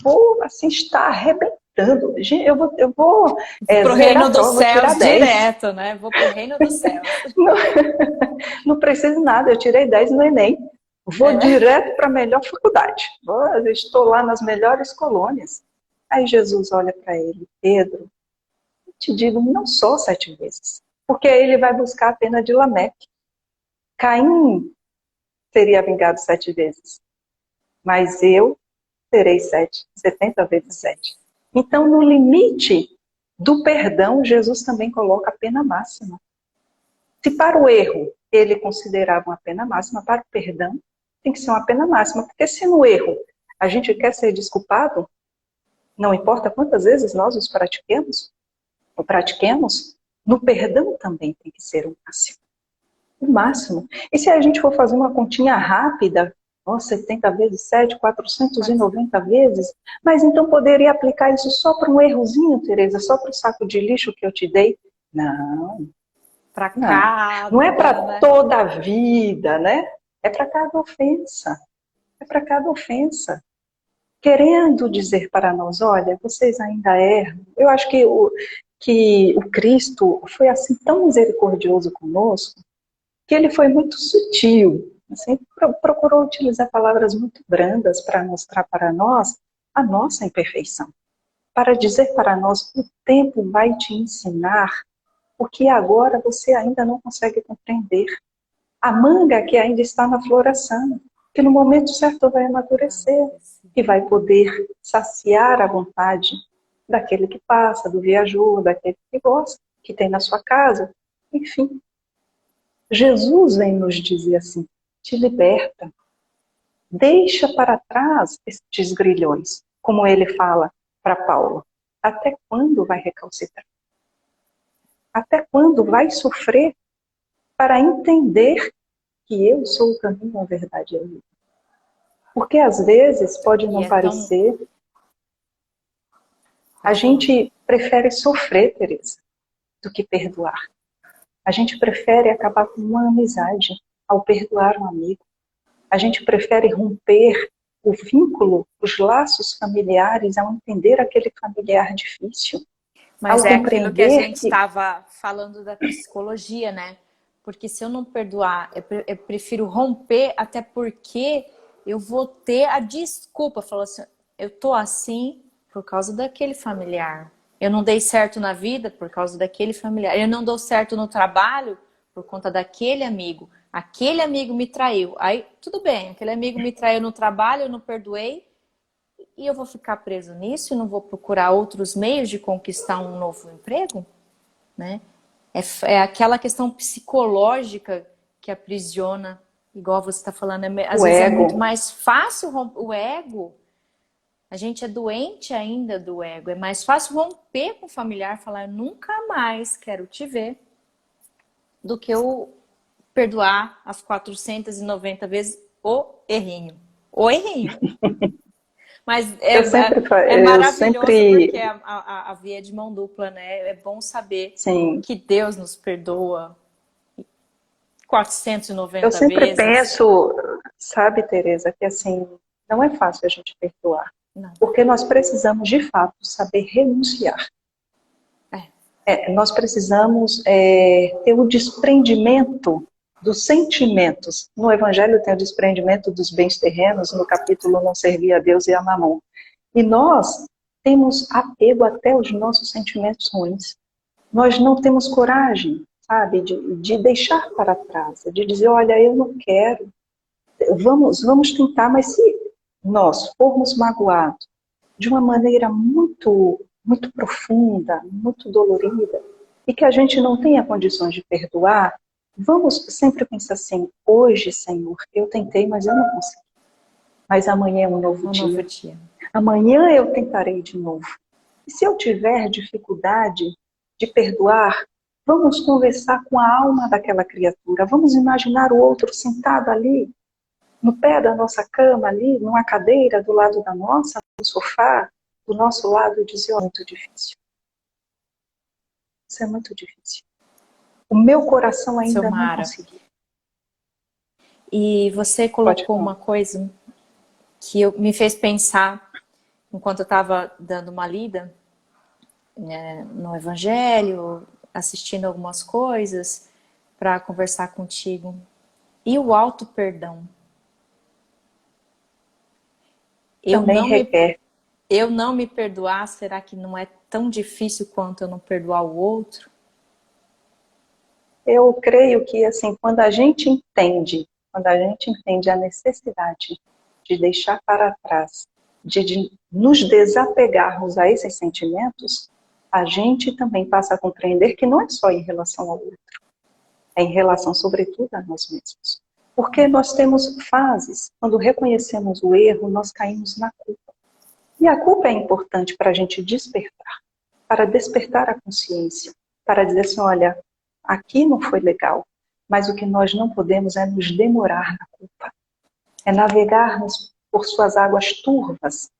vou assim, estar arrebentando. Eu vou Pro zerar reino a dos prova, vou tirar céus 10. direto, né? Vou pro reino dos céus. Não, não preciso nada, eu tirei 10 no Enem. Vou direto para a melhor faculdade. Estou lá nas melhores colônias. Aí Jesus olha para ele: Pedro, eu te digo não só 7 vezes, porque aí ele vai buscar a pena de Lameque. Caim teria vingado 7 vezes, mas eu terei 70 vezes 7. Então, no limite do perdão, Jesus também coloca a pena máxima. Se para o erro ele considerava uma pena máxima, para o perdão tem que ser uma pena máxima, porque se no erro a gente quer ser desculpado, Não importa quantas vezes nós os pratiquemos, no perdão também tem que ser o máximo. O máximo. E se a gente for fazer uma continha rápida, nossa, 70 vezes 7, 490 vezes, mas então poderia aplicar isso só para um errozinho, Tereza, só para o saco de lixo que eu te dei? Não, Para não. cada, Não é para né? toda a vida, né? É para cada ofensa. É para cada ofensa. Querendo dizer para nós, olha, vocês ainda erram. Eu acho que o Cristo foi assim tão misericordioso conosco, que ele foi muito sutil, assim, procurou utilizar palavras muito brandas para mostrar para nós a nossa imperfeição, para dizer para nós, o tempo vai te ensinar o que agora você ainda não consegue compreender. A manga que ainda está na floração, que no momento certo vai amadurecer e vai poder saciar a vontade daquele que passa, do viajor, daquele que gosta, que tem na sua casa, enfim. Jesus vem nos dizer assim, te liberta, deixa para trás estes grilhões, como ele fala para Paulo. Até quando vai recalcitrar? Até quando vai sofrer para entender que eu sou o caminho, a verdade e a vida? Porque às vezes pode E não é tão. parecer, a Pode falar. gente prefere sofrer, Teresa, do que perdoar. A gente prefere acabar com uma amizade ao perdoar um amigo. A gente prefere romper o vínculo, os laços familiares ao entender aquele familiar difícil, Mas ao é aquilo que a compreender gente que estava falando da psicologia, né? Porque se eu não perdoar, eu prefiro romper, até porque eu vou ter a desculpa. Falou assim, eu tô assim por causa daquele familiar. Eu não dei certo na vida por causa daquele familiar. Eu não dou certo no trabalho por conta daquele amigo. Aquele amigo me traiu. Aí, tudo bem, aquele amigo me traiu no trabalho, eu não perdoei. E eu vou ficar preso nisso e não vou procurar outros meios de conquistar um novo emprego, né? É aquela questão psicológica que aprisiona, igual você está falando, às o vezes é muito ego, mais fácil romper o ego. A gente é doente ainda do ego. É mais fácil romper com o familiar, falar eu nunca mais quero te ver, do que eu perdoar as 490 vezes o errinho. O errinho. Mas é eu maravilhoso porque sempre, a via é de mão dupla, né? É bom saber sim, que Deus nos perdoa eu 490 sempre vezes. penso, sabe, Teresa, que assim, não é fácil a gente perdoar, Não. porque nós precisamos de fato saber renunciar. É. Nós precisamos ter o desprendimento dos sentimentos. No Evangelho tem o desprendimento dos bens terrenos, no capítulo Não Servir a Deus e a Mamon. E nós temos apego até os nossos sentimentos ruins. Nós não temos coragem, sabe, de deixar para trás, de dizer, olha, eu não quero, vamos tentar, mas se nós formos magoados de uma maneira muito, muito profunda, muito dolorida, e que a gente não tenha condições de perdoar, vamos sempre pensar assim, hoje, Senhor, eu tentei, mas eu não consegui. Mas amanhã é um novo Um novo dia. dia. Amanhã eu tentarei de novo. E se eu tiver dificuldade de perdoar, vamos conversar com a alma daquela criatura. Vamos imaginar o outro sentado ali, no pé da nossa cama, ali, numa cadeira do lado da nossa, no sofá, do nosso lado, e dizer, oh, é muito difícil. Isso é muito difícil. O meu coração ainda não Silmara. conseguiu. E você Pode colocou falar. uma coisa que me fez pensar enquanto eu estava dando uma lida, né, no Evangelho, assistindo algumas coisas para conversar contigo. E o auto perdão. Eu Também não me requer. eu não me perdoar, será que não é tão difícil quanto eu não perdoar o outro? Eu creio que, assim, quando a gente entende a necessidade de deixar para trás, de nos desapegarmos a esses sentimentos, a gente também passa a compreender que não é só em relação ao outro, é em relação, sobretudo, a nós mesmos. Porque nós temos fases, quando reconhecemos o erro, nós caímos na culpa. E a culpa é importante para a gente despertar, para despertar a consciência, para dizer assim, olha, aqui não foi legal, mas o que nós não podemos é nos demorar na culpa, é navegarmos por suas águas turvas.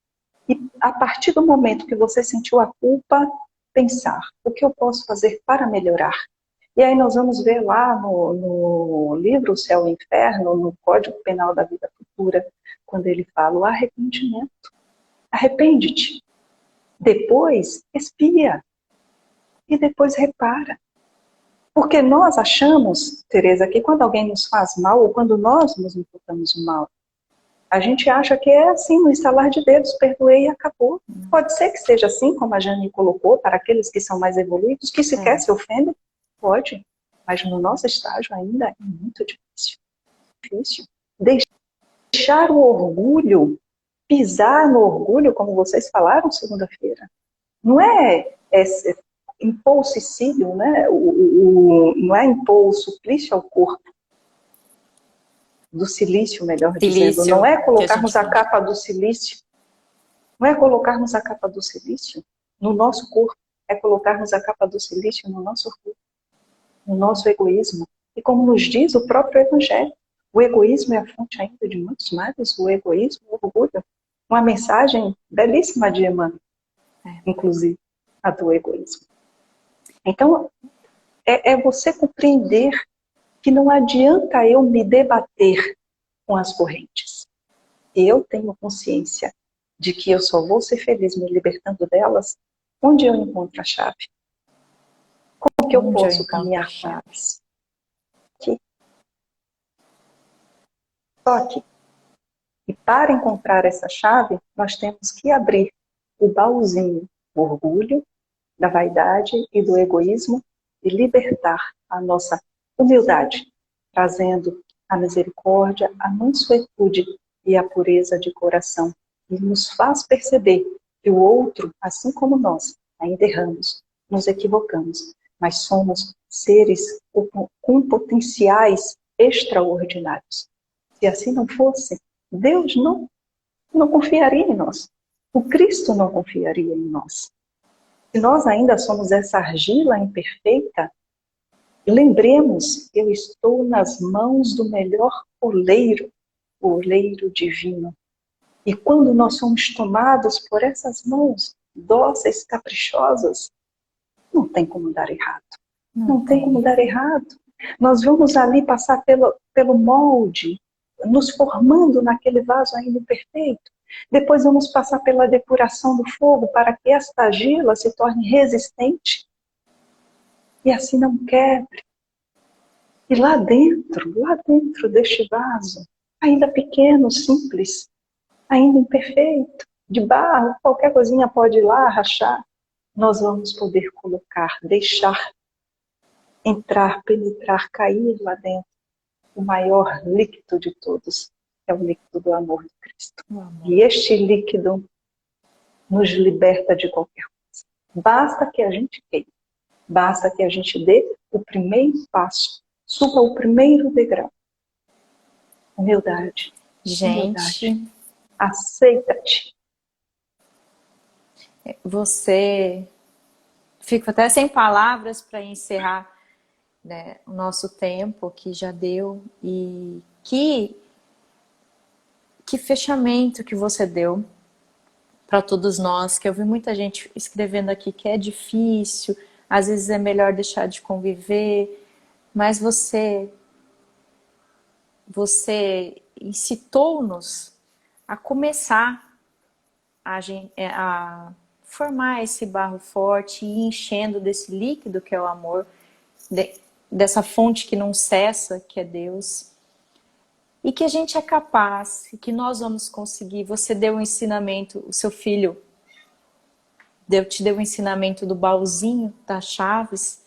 E a partir do momento que você sentiu a culpa, pensar, o que eu posso fazer para melhorar? E aí nós vamos ver lá no livro O Céu e o Inferno, no Código Penal da Vida Futura, quando ele fala o arrependimento. Arrepende-te. Depois, expia. E depois repara. Porque nós achamos, Tereza, que quando alguém nos faz mal, ou quando nós nos importamos mal, a gente acha que é assim, no estalar de dedos, perdoei e acabou. Pode ser que seja assim, como a Jane colocou, para aqueles que são mais evoluídos, que sequer se ofendem, pode. Mas no nosso estágio ainda é muito difícil. Difícil. Deixar o orgulho, pisar no orgulho, como vocês falaram segunda-feira, não é impor o suicídio, né? Não é impor o suplício ao corpo, do silício, melhor dizendo. Não Silício, é que a colocarmos gente a fala. capa do silício. Não é colocarmos a capa do silício no nosso corpo. É colocarmos a capa do silício no nosso corpo, no nosso egoísmo. E como nos diz o próprio Evangelho, o egoísmo é a fonte ainda de muitos males, o egoísmo, o orgulho. Uma mensagem belíssima de Emmanuel, inclusive, a do egoísmo. Então, é você compreender que não adianta eu me debater com as correntes. Eu tenho consciência de que eu só vou ser feliz me libertando delas onde eu encontro a chave. Como que eu Onde eu posso encontro a caminhar com chave? elas? Aqui. Só aqui. E para encontrar essa chave, nós temos que abrir o baúzinho do orgulho, da vaidade e do egoísmo e libertar a nossa humildade, trazendo a misericórdia, a mansuetude e a pureza de coração, que nos faz perceber que o outro, assim como nós, ainda erramos, nos equivocamos, mas somos seres com potenciais extraordinários. Se assim não fosse, Deus não confiaria em nós. O Cristo não confiaria em nós. Se nós ainda somos essa argila imperfeita, lembremos, eu estou nas mãos do melhor oleiro, o oleiro divino. E quando nós somos tomados por essas mãos dóceis, caprichosas, não tem como dar errado. Não Não tem como tem. dar errado. Nós vamos ali passar pelo molde, nos formando naquele vaso ainda imperfeito. Depois vamos passar pela depuração do fogo para que esta argila se torne resistente e assim não quebre. E lá dentro deste vaso, ainda pequeno, simples, ainda imperfeito, de barro, qualquer coisinha pode ir lá rachar, nós vamos poder colocar, deixar entrar, penetrar, cair lá dentro o maior líquido de todos, é o líquido do amor de Cristo. E este líquido nos liberta de qualquer coisa. Basta que a gente queira, basta que a gente dê o primeiro passo, suba o primeiro degrau. Humildade, humildade. Gente, Aceita-te. você... Fico até sem palavras para encerrar, né, o nosso tempo que já deu. E que fechamento que você deu para todos nós, que eu vi muita gente escrevendo aqui que é difícil, às vezes é melhor deixar de conviver, mas você incitou-nos a começar a formar esse barro forte e ir enchendo desse líquido que é o amor, dessa fonte que não cessa, que é Deus. E que a gente é capaz, e que nós vamos conseguir. Você deu o ensinamento, o seu filho te deu o ensinamento do baúzinho, das chaves,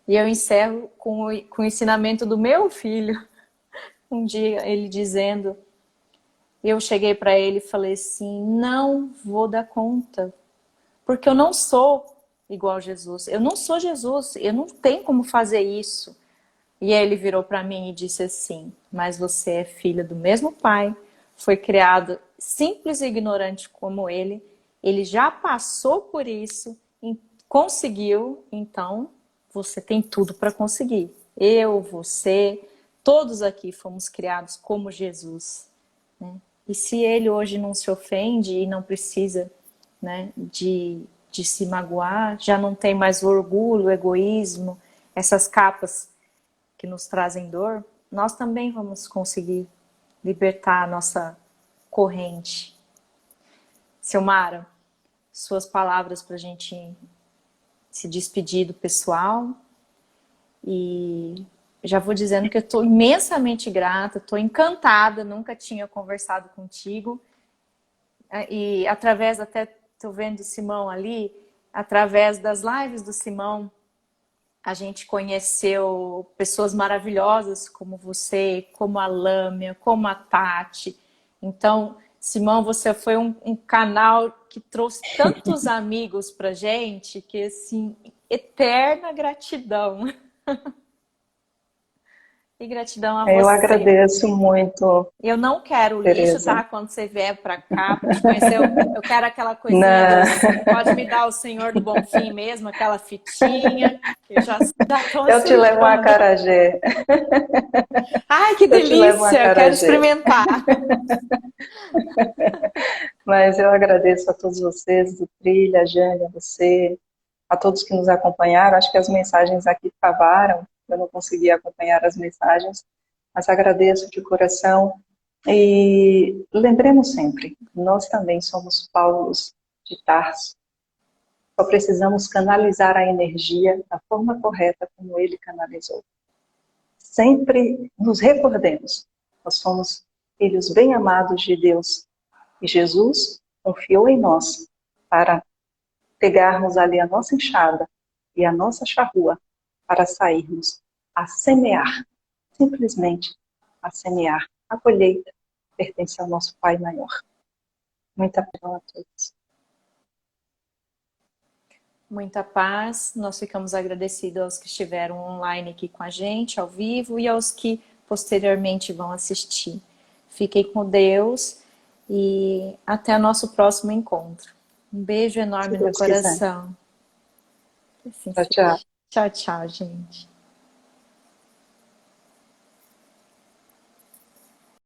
e eu encerro com o ensinamento do meu filho. Um dia ele dizendo, eu cheguei para ele e falei assim, não vou dar conta, porque eu não sou igual a Jesus, eu não sou Jesus, eu não tenho como fazer isso. E aí ele virou para mim e disse assim, mas você é filha do mesmo pai, foi criado simples e ignorante como ele, Ele já passou por isso, conseguiu, então você tem tudo para conseguir. Eu, você, todos aqui fomos criados como Jesus, né? E se ele hoje não se ofende e não precisa, né, de se magoar, já não tem mais o orgulho, o egoísmo, essas capas que nos trazem dor, nós também vamos conseguir libertar a nossa corrente. Silmara, suas palavras para a gente se despedir do pessoal. E já vou dizendo que eu estou imensamente grata, estou encantada, nunca tinha conversado contigo. E através, até estou vendo o Simão ali, através das lives do Simão, a gente conheceu pessoas maravilhosas como você, como a Lâmia, como a Tati. Então, Simão, você foi um canal que trouxe tantos amigos pra gente que, assim, eterna gratidão. E gratidão a Eu você. agradeço muito, Eu não quero lixo, Tereza. tá? Quando você vier pra cá pra te conhecer, eu quero aquela coisinha Não, Pode me dar o Senhor do Bonfim mesmo, aquela fitinha. Eu já tô eu te levo um ansiando. acarajé. Ai, que Eu te levo um delícia! Eu quero acarajé. experimentar. Mas eu agradeço a todos vocês do Trilha, a Jane, a você, a todos que nos acompanharam. Acho que as mensagens aqui acabaram, eu não consegui acompanhar as mensagens, mas agradeço de coração. E lembremos sempre, nós também somos Paulos de Tarso. Só precisamos canalizar a energia da forma correta como ele canalizou. Sempre nos recordemos, nós somos filhos bem amados de Deus. E Jesus confiou em nós para pegarmos ali a nossa enxada e a nossa charrua para sairmos a semear, simplesmente a semear. A colheita pertence ao nosso Pai maior. Muita paz a todos. Muita paz. Nós ficamos agradecidos aos que estiveram online aqui com a gente, ao vivo, e aos que posteriormente vão assistir. Fiquem com Deus e até o nosso próximo encontro. Um beijo Se enorme no Deus quiser. coração. Que assim Tchau, tchau. seja. Tchau, tchau, gente.